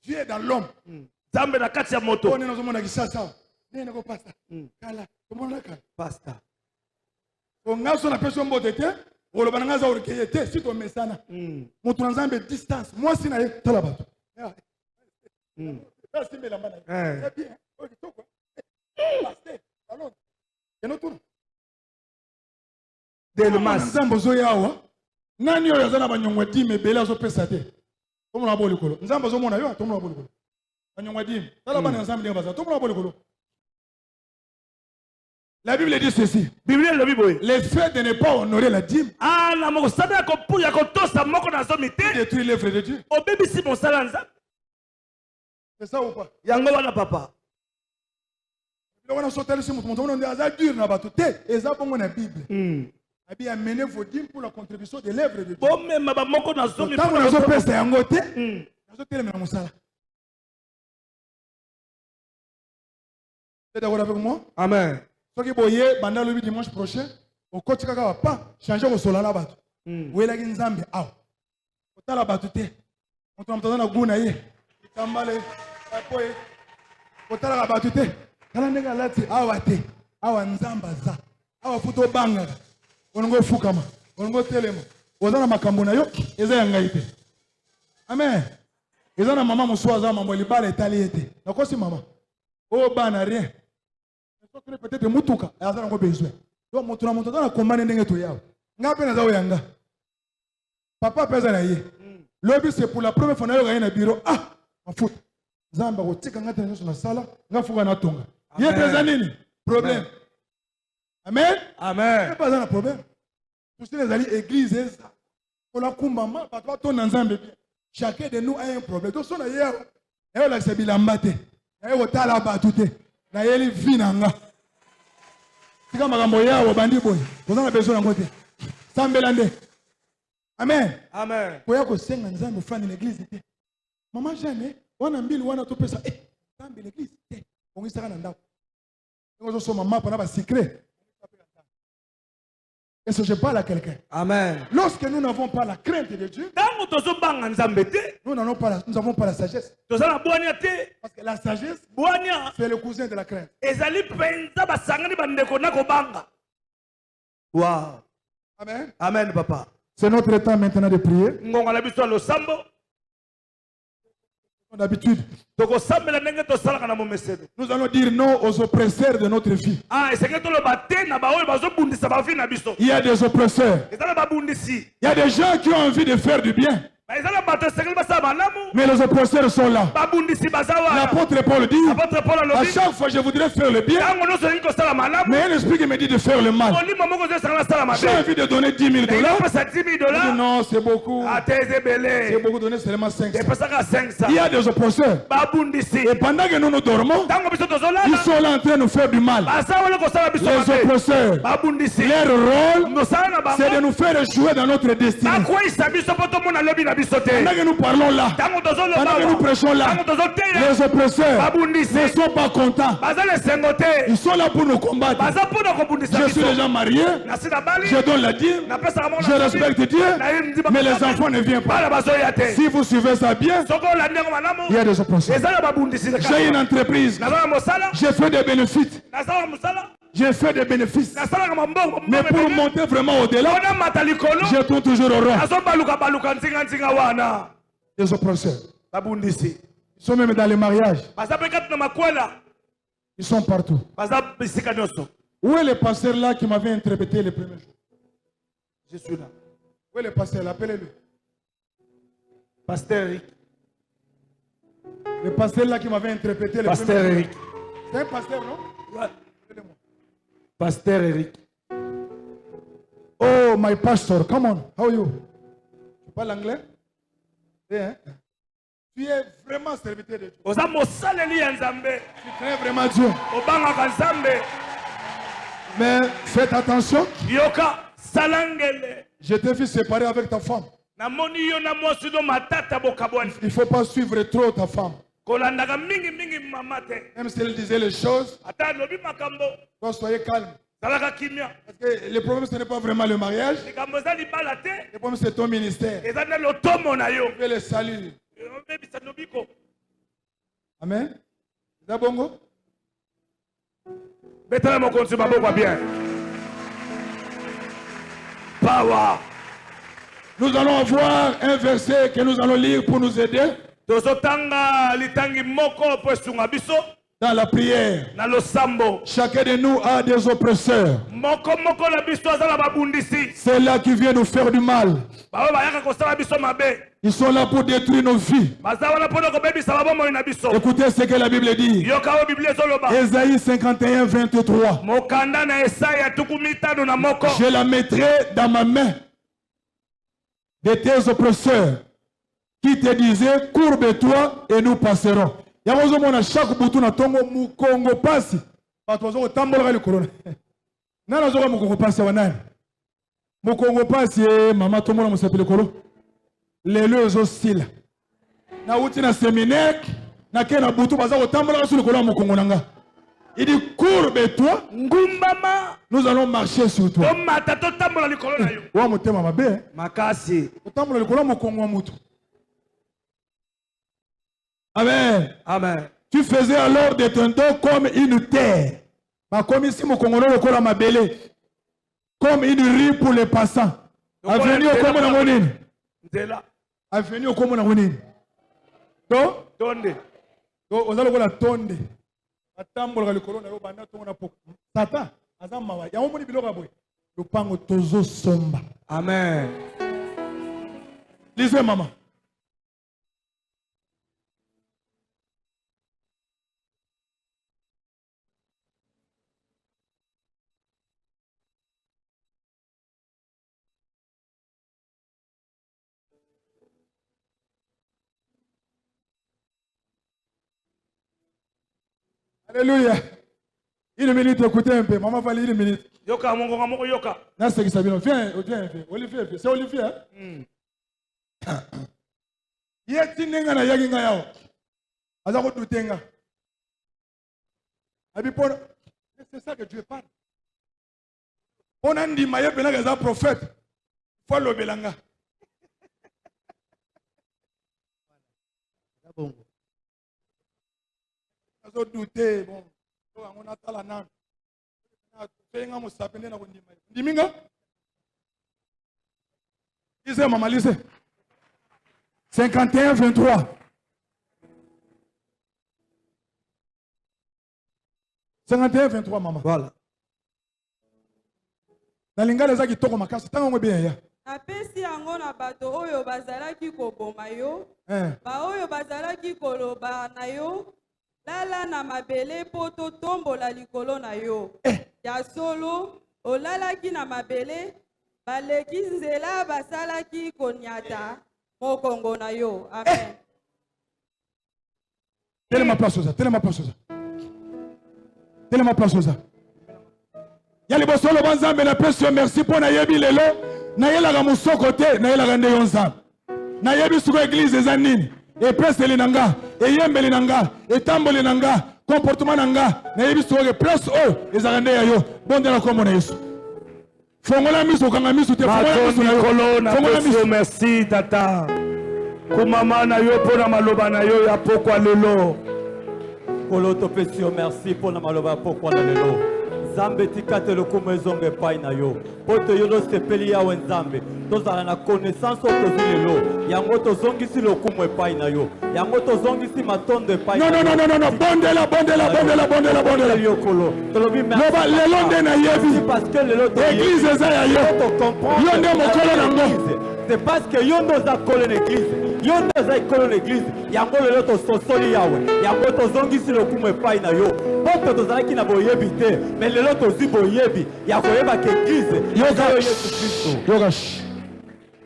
Speaker 2: Dieu dans l'homme. Pastor. On a son appellation modété. On le bananga za orkeyete si to mesana. Mutu nzambe distance. Moi si na ye talabato. Merci melamba na. C'est bien. OK to quoi. Pasteur. Alors. Et nous tourne. Nzambo zo yawa nani oyo azana banyongwa dime bela zo pesa te tomona bolikolo nzambo zo mona yo tomona bolikolo banyongwa dime tala bana nzambo ndenge baza tomona bolikolo. La Bible dit ceci. Le fait de ne pas honorer la dîme détruit l'œuvre de Dieu. C'est ça ou pas? Yango papa. On a sauté ici on a dur na bato te eza bongo na Bible. Abi amener vos dîmes pour la contribution de l'œuvre de Dieu. Bon même ma moko na zomi pour na pesa yango te. Na zo tele na musala. Vous êtes d'accord avec moi? Amen. Soki boye banda le dimanche prochain au coach kaka pas changer au solala bato. Wela ki nzambe aw. Otala bato te. On tombe na guna ye. Itambale apoye. Otala bato te. Kala ndenge lati awa te. Awa nzamba za. Awa futo banga. Ongo fukama, ongo telema. Ozana makambo na yo, eza ya ngai te. Amen. Eza na mama muswaza mambo libala etali ete. Nakosi mama. O bana rien. Peut-être mutuka, azana ngo besoin. Donc mutuna mutuna na kombane ndenge to yawo. Ngape na zawo yanga. Papa pesa na ye. Lobi c'est pour la première fois na yo ga na bureau. Ah, mafuta. Zamba ko tika ngata na sala, ngafuka na tonga. Ye pesa nini? Problème. Amen. Amen. Il n'y a pas de problème. Tous les alliés églises, on a kumbama, papa ton ensemble. Chacun de nous a un problème. Donc, si on a hier, on a c'est bilambate. On a tala batute. Na yeli vinanga. Si comme makambo ya bandi boy. Vous en avez besoin de côté. Sambelande. Amen.
Speaker 6: Amen.
Speaker 2: Pour yako senga nzambe fani l'église était. Maman jamais, on a mbili wana to pesa. Eh, nzambe l'église était. On isaka na ndako. On so maman pour na secret. Est-ce que je parle à quelqu'un?
Speaker 6: Amen.
Speaker 2: Lorsque nous n'avons pas la crainte de Dieu, nous n'avons pas la sagesse. Parce que la sagesse, c'est le cousin de la crainte.
Speaker 6: Wow.
Speaker 2: Amen.
Speaker 6: Amen, papa.
Speaker 2: C'est notre temps maintenant de prier. D'habitude, nous allons dire non aux oppresseurs de notre vie. Il y a des oppresseurs. Il y a des gens qui ont envie de faire du bien. Mais les oppresseurs sont là. L'apôtre Paul dit, à chaque fois je voudrais faire le bien, mais un esprit qui me dit de faire le mal. J'ai envie de donner 10 000 dollars. Non, c'est beaucoup. C'est beaucoup donner seulement 500. Il y a des oppresseurs. Et pendant que nous nous dormons, ils sont là en train de nous faire du mal. Les oppresseurs, leur rôle, c'est de nous faire échouer dans notre destinée. Pendant que nous parlons là, pendant que nous prêchons là, les oppresseurs ne sont pas contents. Ils sont là pour nous combattre. Je suis déjà marié, je donne la dîme, je respecte Dieu, mais les enfants ne viennent pas. Si vous suivez ça bien, il y a des oppresseurs. J'ai une entreprise, j'ai fait des bénéfices. J'ai fait des bénéfices. Mais pour monter vraiment au-delà, je tourne toujours au rond. Les oppresseurs. Ils sont même dans les mariages. Ils sont partout. Où est le pasteur là qui m'avait interprété le premier jour? Je suis là. Où est le pasteur? Appelez-le.
Speaker 6: Pasteur Eric.
Speaker 2: Le pasteur là qui m'avait interprété le
Speaker 6: Pasteur
Speaker 2: premier
Speaker 6: Eric.
Speaker 2: jour. C'est un pasteur, non?
Speaker 6: Ouais. Pasteur Eric.
Speaker 2: Oh, my pastor, come on. How are you? Tu parles anglais? Yeah. Tu es vraiment serviteur de Dieu. Tu crains vraiment Dieu. Mais faites attention. Je t'ai vu séparer avec ta femme. Il ne faut pas suivre trop ta femme. Même si elle disait les choses, toi soyez calme. Parce que le problème, ce n'est pas vraiment le mariage. Le problème, c'est ton ministère. Tu veux le salut. Amen. C'est bongo?
Speaker 6: Power.
Speaker 2: Nous allons avoir un verset que nous allons lire pour nous aider dans la prière. Chacun de nous a des oppresseurs. C'est là qui vient nous faire du mal. Ils sont là pour détruire nos vies. Écoutez ce que la Bible dit. Ésaïe 51, 23. Je la mettrai dans ma main de tes oppresseurs qui te disaient courbe-toi et nous passerons. Yamozomona chaque bouton na tongo mukongo pasi. Patozo tambola le corona. Nana zoga mukongo pasi wanani. Mukongo pasi mama tomola musapele kolo. Lelo zo style. Na uti na séminaire na kena bouton baza ko tambola sur le kolo mukongo nanga. Il dit courbe-toi. Ngumbama. Nous allons marcher sur toi. Wa mutema mabe.
Speaker 6: Makasi.
Speaker 2: Tambola le kolo mukongo mutu. Amen.
Speaker 6: Amen.
Speaker 2: Tu faisais alors de ton dos comme une terre. Comme ici, mon Congolais, le col mabélé. Comme une rue pour les passants. Avenue au Comona Monine. Avenue au Comona Monine. Donc, vous allez voir la tonde. Attends, le colon, on a tout mon Tata, Azamawa, il y a un moni biloga boy. Le pango tozo somba.
Speaker 6: Amen.
Speaker 2: Lisez, maman. Alléluia. Une minute, écoutez un peu. Maman Vali, une minute.
Speaker 6: Yoka, mon yoka.
Speaker 2: Là, c'est qui ça vient. Viens. Olivier, c'est Olivier. Il y a un tinenga na yaginga yao. Azako tutenga. C'est ça que Dieu parle. On a dit Maya Benaga est un prophète. Follow Belanga. Bon. On a douté. Bon. On a la nan. Diminga. Lisez, maman, lisez. 51, 23. 51, 23, maman. Voilà. Dans l'ingale za kitoko makasi tanga ngwe bien ya.
Speaker 5: Apesi yango na bato oyo bazalaki koboma yo. Ba oyo bazalaki koloba na yo. Lala na mabele poto tombola likolo na yo. Ya solo olalaki na mabele baleki nzela basalaki konyata mokongo na yo. Amen.
Speaker 2: Tellement place ça. Tellement place ça. Ya li bosolo banzambe na pesi merci pour na yebi lelo na yela musoko te na yela nde yonza. Na yebi suko église eza nini? Et pesi linanga, et yembeli nanga, et tamboli nanga, comportement nanga, na yebi suko ke place o ezakande ya yo. Bonde na komona Yesu. Fongola miso kanga miso te
Speaker 6: fongola miso. Merci tata. Kumama na yo pona maloba na yo ya pokwa lelo.
Speaker 3: Kolo topesio merci pour na maloba pokwa lelo. Zambe tikate lokumu ezonge pai na yo. Poto yo no sepeli ya wenzambe. Tozala na connaissance otozilelo. Yango tozongisi lokumu epai na yo. Yango tozongisi matondo epai na yo.
Speaker 2: Non. Bondela.
Speaker 3: Yokolo. Tolobi merci.
Speaker 2: Loba lelo nde na yebi.
Speaker 3: Parce que lelo to
Speaker 2: église eza ya yo. Yo nde mokolo nango.
Speaker 3: C'est parce que yo ndoza kolo l'église. Yo ndoza kolo l'église. Yango lelo to sosoli yawe. Yango tozongisi lokumu epai na yo. Poto tozalaki na boyebi te. Mais lelo tozi boyebi. Ya koyeba ke église. Yo Yesu Kristo.
Speaker 2: Yogash.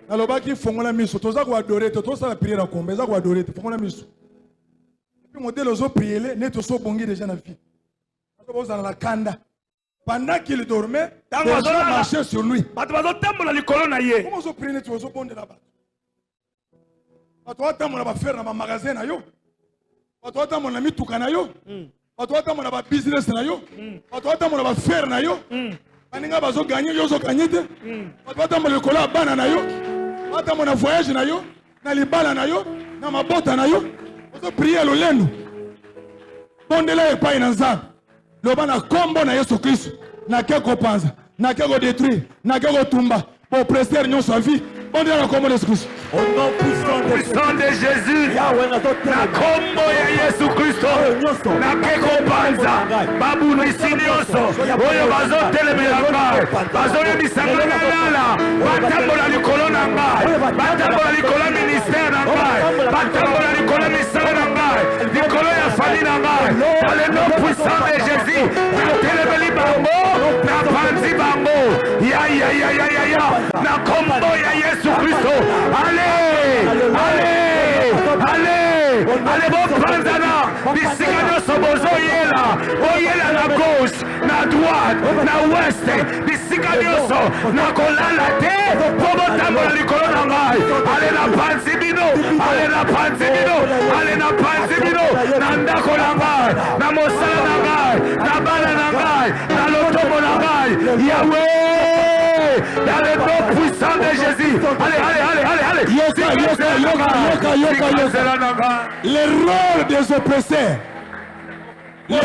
Speaker 2: Nalobaki fongola miso. Toza ko adorer te. Toza la prière kombe. Za ko adorer te. Fongola miso. Et puis modèle ozo prier ne to so bongi déjà na vie. Toza na la kanda. Pendant qu'il dormait, les gens marchaient sur lui. Comment vous priez, tu vas bon de là-bas? Tu vas t'amener à faire un magasin, tu vas t'amener à tout canayo, tu vas t'amener à business, tu vas t'amener à faire nayo. Aninga bazo gagner, yo zo gagner. Tu vas t'amener le cola banana yo, tu vas t'amener à voyage nayo, na libala nayo, na mabota nayo. Vous priez le lendo. Bon de là et pas une ensemble. Le bana combo na Yesu Christ na keko panza na keko détruire na keko tumba pour prester non sa vie on dit la combo de Christ
Speaker 6: au nom puissant de Jésus na combo ya Yesu Christ na keko panza babu nisinioso oyo bazo telemela ngai bazo yebisanga lala batambola likolo na ngai batambola likolo ministère na ngai batambola likolo misala na ngai likolo ya fali na ngai dans le nom puissant de Jésus na telemeli bango na panzi bango ya na combo ya Yesu Kristo allez bon panzana bisika nyonso bozoyela oyela na gauche na droite na ouest bisika nyonso na kolala te po botambola likolo na ngai ale na panzi bino na ndako na ngai na mosala na ngai na bana na ngai na lotombo na ngai Yahweh dans le nom puissant de Jésus. Allez.
Speaker 2: Yoka. Les rôles des oppresseurs. Ils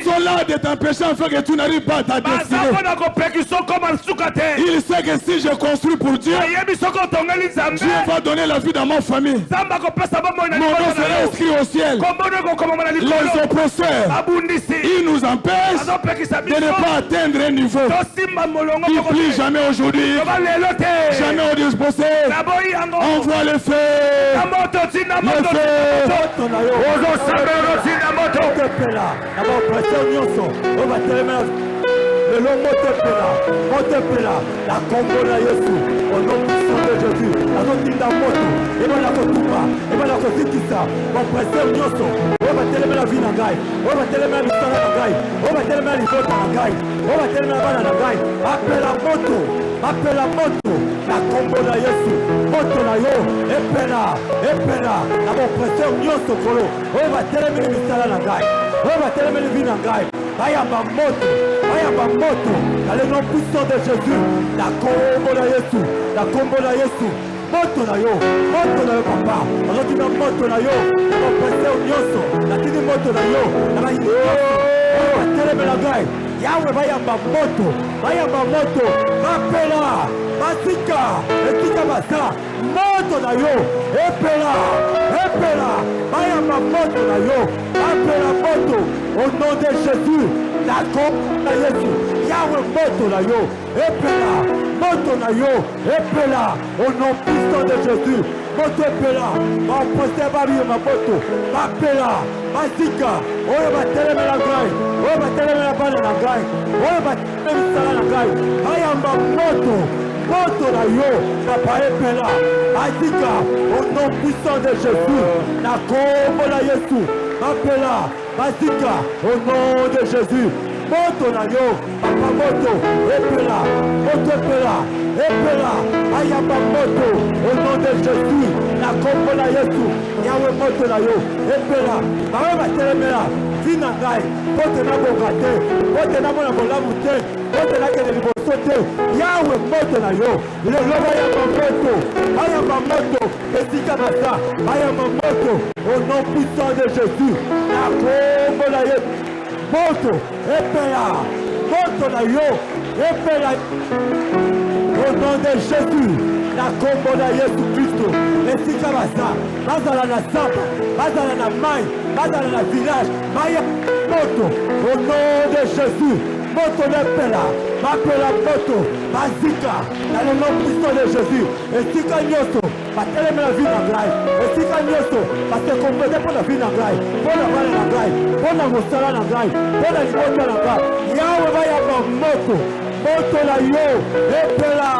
Speaker 2: sont là de t'empêcher afin que tu n'arrives pas à ta destinée. Il sait que si je construis pour Dieu, Dieu va donner la vie dans ma famille. Mon nom sera inscrit au ciel. Les oppresseurs, ils nous empêchent de ne pas atteindre un niveau. Ils plient jamais aujourd'hui, jamais au disposé. Envoie le feu.
Speaker 3: lelo motepela la kombo na Yesu au nom puissant de Jésus azotinda moto ebana kotupa ebana kosikisa bapresseur nyonso oyo batelemela vi na ngai oyo batelemela misala na ngai oyo batelemela libota na ngai oyo batelemela bana na ngai apela moto na kombo na Yesu moto na yo epela na bapresseur nyonso kolo oyo batelemeli misala na ngai oyo batelemeli vi na ngai bayamba moto dans le nom puissant de Jésus la kombo na Yesu moto na yo papa ozokina moto na yo na bapresseur nyonso natini moto na yo na bayini nyonso oyo batelemela ngai yawe bayamba moto bapela basika etika basa moto na yo epela bayamba moto na yo bapela moto au nom de Jésus la kombo na Yesu yawe moto na yo epela au nom puissant de Jésus moto epela bapresse babiyema moto bapela basika oyo batelemela ngai oyo batelemela bana na ngai oyo batelemela misala na ngai bayamba moto na yo papa epela basika au nom puissant de Jésus na kombo na Yesu bapela basika au nom de Jésus moto na yo papa moto epela ayamba moto au nom de Jésus na kombo na Yesu yawe moto na yo epela bawe batelemela vi na ngai pote na bonga te pote na mona bolamu te pote na kende liboso te yawe moto na yo lelo bayamba moto esika na sa bayamba moto au nom puissant de Jésus na kombo na Yesu moto epela moto na yo epela au nom de Jésus na kombo na Yesu Kristo esika basa bazala na samba bazala na mai bazala na village baya moto au nom de Jésus moto lepela bapela moto bazika na le nom puissant de Jésus esika nyonso batelemela vi na ngai esika nyonso base komplete mpo na vi na ngai mpo na bana na ngai mpo na mosala na ngai mpo na libota na ngai yawe bayamba moto na yo epela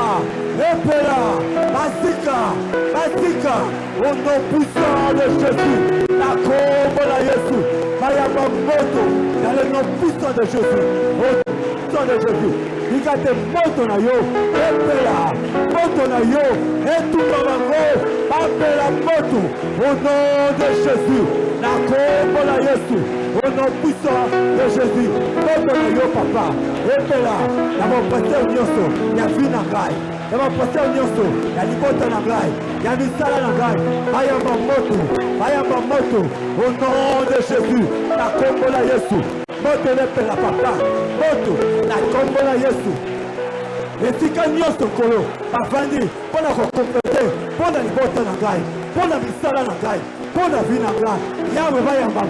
Speaker 3: basika au nom puissant de Jésus na kombo na Yesu bayamba moto dans le nom puissant de Jésus au nom puissant de Jésus ikate moto na yo epela moto na yo etumba bango bapela moto au nom de Jésus na kombo na Yesu au nom puissant de Jésus moto na yo papa epela na bapresseur nyonso ya vi na ngai na bapresseur nyonso ya libota na ngai ya misala na ngai bayamba moto au nom de Jésus na kombo na Yesu moto lepela papa moto na kombo na Yesu esika nyonso kolo bavandi mpo na kokomplete mpo na libota na ngai mpo na misala na ngai mpo na vi na ngai yawe bayamba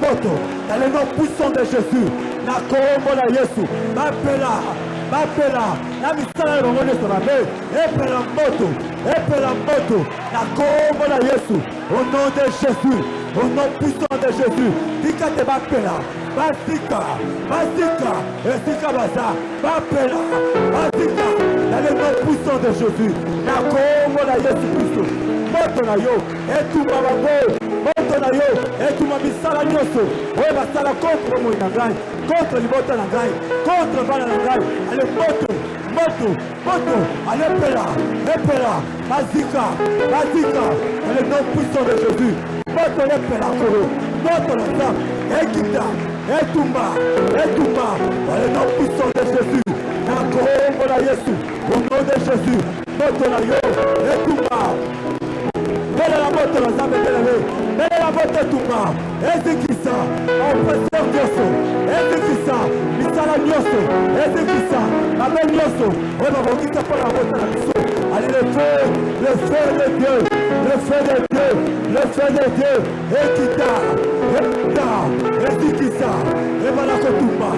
Speaker 3: moto dans le nom puissant de Jésus na kombo na Yesu bapela na misala na bango nyonso mabe epela moto na kombo na Yesu au nom de Jésus au nom puissant de Jésus tika te bapela basika esika basa bapela basika dans le nom puissant de Jésus na kombo na Yesu Kristo moto na yo etumba bango moto na yo etuma misala nyonso oyo basala contre moi na ngai contre libota na ngai contre bana na ngai ale moto alepela bazika dans le nom puissant de Jésus moto lepela kolo moto na sa ekita etumba dans le nom puissant de Jésus na kombo na Yesu au nom de Jésus moto na yo etumba bela la moto na zambe bela la moto etumba ezikisa oppresseur nyonso ezikisa misala nyonso ezikisa mabe nyonso oyo babongisa mpo na moto na biso ali le feu de Dieu ekita ezikisa ebala kotumba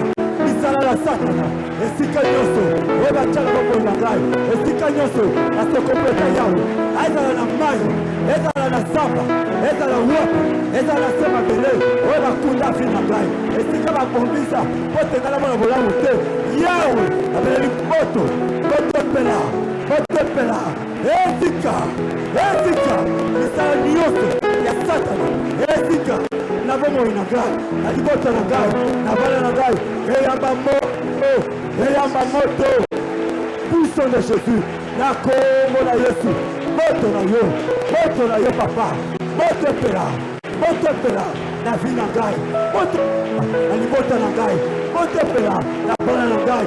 Speaker 3: misala ya satana esika nyonso oyo batiaka bomoi na ngai esika nyonso asekompleta yawe ezala na mai ezala na zamba ezala wapi ezala se mabele oyo bakunda afi na ngai esika bakombisa mpo te ngai namona bolamu te yawe abeleli moto motepela esika misala nyonso ya satana esika na bomoi na ngai na libota na ngai na bana na ngai eyamba moto puissant de Jésus na kombo na Yesu moto na yo papa motepela na vi na ngai moto na libota na ngai motepela na bana na ngai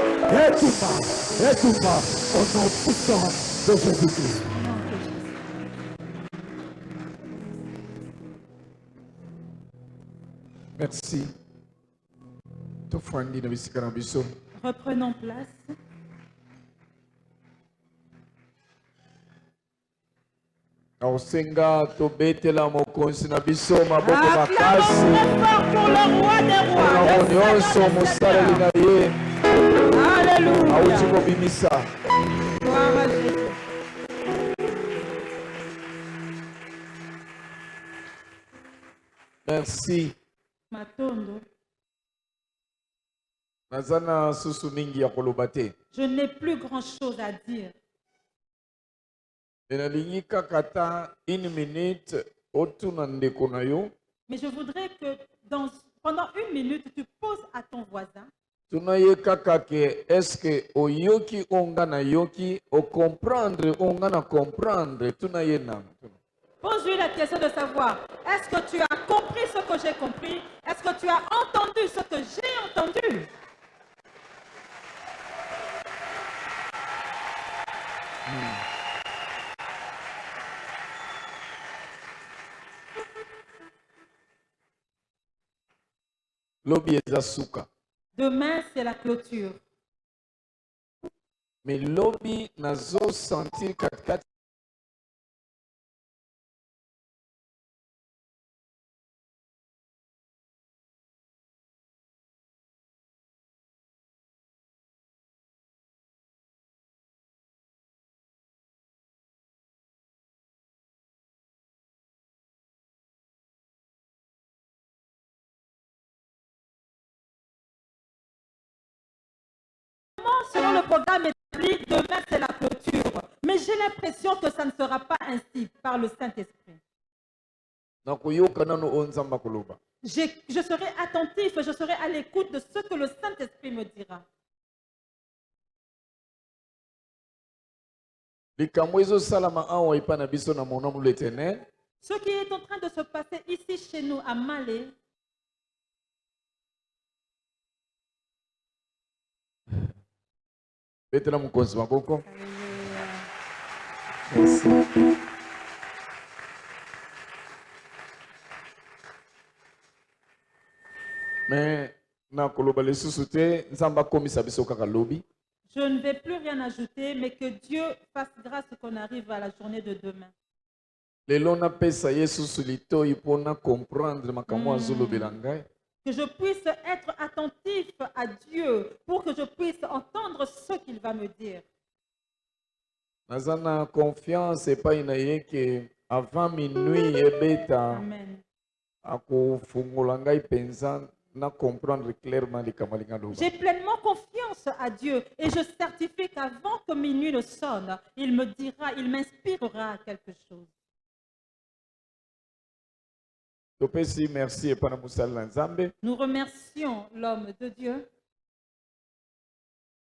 Speaker 3: etumba au nom puissant de Jésus-Christ.
Speaker 1: Merci.
Speaker 7: Reprenons place.
Speaker 1: Osenga tobetela mokonzi na biso maboko
Speaker 7: Acclamons
Speaker 1: makasi
Speaker 7: très fort pour le roi des rois.
Speaker 1: na
Speaker 7: le
Speaker 1: nyonso
Speaker 7: Seigneur des
Speaker 1: mosaleli na
Speaker 7: seigneurs.
Speaker 1: ye
Speaker 7: Alléluia.
Speaker 1: auti kobimisa.
Speaker 5: Gloire à Jésus.
Speaker 1: Merci.
Speaker 7: Matondo,
Speaker 1: Naza na susu mingi ya koloba te.
Speaker 7: je n'ai plus grand-chose à dire.
Speaker 1: Nalingi kaka ta 1 minute otuna ndeko na yo
Speaker 7: Mais je voudrais que pendant 1 minute, tu poses à ton voisin.
Speaker 1: tuna ye kaka ke eske oyoki onga na yoki ocomprendre onga na comprendre tuna ye na
Speaker 7: Pose-lui la question de savoir, est-ce que tu as compris ce que j'ai compris? Est-ce que tu as entendu ce que j'ai entendu?
Speaker 1: lobi eza suka.
Speaker 7: Demain, c'est la clôture.
Speaker 1: Mais lobi nazo sentir katikati
Speaker 7: Selon le programme établi, demain c'est la clôture. Mais j'ai l'impression que ça ne sera pas ainsi par le Saint-Esprit.
Speaker 1: na koyoka nano o nzamba koloba.
Speaker 7: Je serai attentif, je serai à l'écoute de ce que le Saint-Esprit me dira.
Speaker 1: Likambo ezosalama awa epai na biso na monamo l'Éternel.
Speaker 7: Ce qui est en train de se passer ici chez nous à Malé,
Speaker 1: Betela mokonzi maboko. Mais na koloba lisusu te nzamba akomisa biso kaka lobi.
Speaker 7: je ne vais plus rien ajouter, mais que Dieu fasse grâce qu'on arrive à la journée de demain.
Speaker 1: Lelo napesa ye susu litoi mpona comprendre makambo azolobela ngai.
Speaker 7: Que je puisse être attentif à Dieu pour que je puisse entendre ce qu'il va me dire.
Speaker 1: Naza na confiance epai na ye ke avant minuit ebeta
Speaker 7: Amen.
Speaker 1: akofungola ngai penza na comprendre clairement likambo alingi aloba.
Speaker 7: J'ai pleinement confiance à Dieu et je certifie qu'avant que minuit ne sonne, il me dira, il m'inspirera quelque chose.
Speaker 1: Topesi merci epai na mosali na Nzambe.
Speaker 7: Nous remercions l'homme de Dieu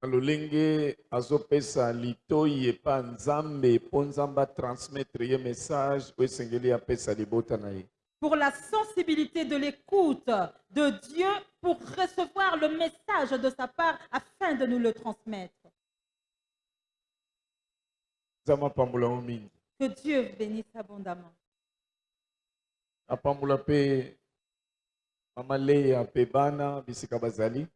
Speaker 1: Na lolenge azopesa litoi epai Nzambe mpo Nzambe atransmettre ye message oyo esengeli apesa libota na ye.
Speaker 7: pour la sensibilité de l'écoute de Dieu pour recevoir le message de sa part afin de nous le transmettre.
Speaker 1: Nzambe apambola yo mingi.
Speaker 7: Que Dieu bénisse abondamment.
Speaker 1: Apambola mpe mama Leya mpe bana bisika bazali.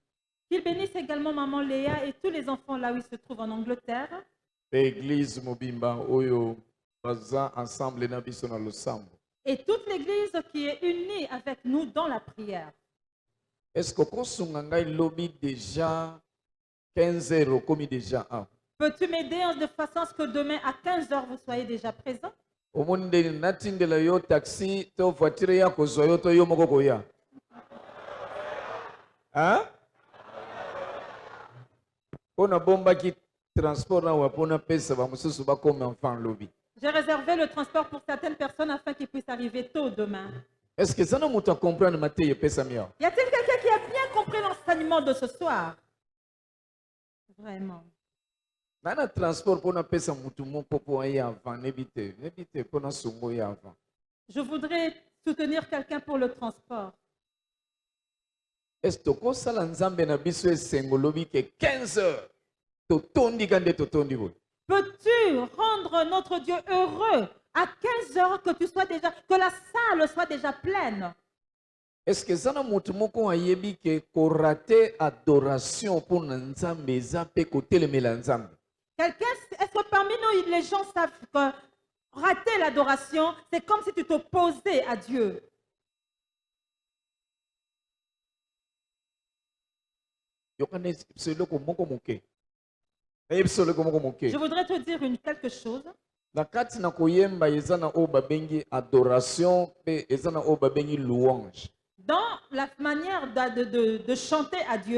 Speaker 7: Qu'il bénisse également maman Léa et tous les enfants là où ils se trouvent en Angleterre.
Speaker 1: Mpe église mobimba oyo baza ensemble na biso na losambo.
Speaker 7: Et toute l'église qui est unie avec nous dans la prière.
Speaker 1: Est-ce que kosunga ngai lobi déjà 15 heures okomi déjà un?
Speaker 7: Peux-tu m'aider de façon à ce que demain à 15h vous soyez déjà présents?
Speaker 1: omoni natindela yo taxi to voiture ya kozwa yo to yo moko koya. Hein? On a bombaki transport na wapona pesa ba mususu ba comme enfant lobby.
Speaker 7: J'ai réservé le transport pour certaines personnes afin qu'ils puissent arriver tôt demain.
Speaker 1: Est-ce que ça n'a pas comprendre maté pesa mia?
Speaker 7: Y a-t-il quelqu'un qui a bien compris l'enseignement de ce soir? Vraiment.
Speaker 1: Nana transport pour na pesa mutu moko po ya avant nebite pour na songo ya avant.
Speaker 7: Je voudrais soutenir quelqu'un pour le transport.
Speaker 1: Est-ce que ça la nzambe na biso esengo lobi ke 15 heures to tondi kande to tondi bo?
Speaker 7: Peux-tu rendre notre Dieu heureux à 15 heures que la salle soit déjà pleine?
Speaker 1: Est-ce que ça n'a mutu moko ayebi ke ko rater adoration pour nzambe za pe ko telemela nzambe?
Speaker 7: Est-ce que parmi nous, les gens savent que rater l'adoration, c'est comme si tu t'opposais à Dieu?
Speaker 1: Je
Speaker 7: voudrais te dire quelque chose.
Speaker 1: Na kati na koyemba ezana o babengi adoration pe ezana o babengi louange.
Speaker 7: Dans la manière de chanter à Dieu,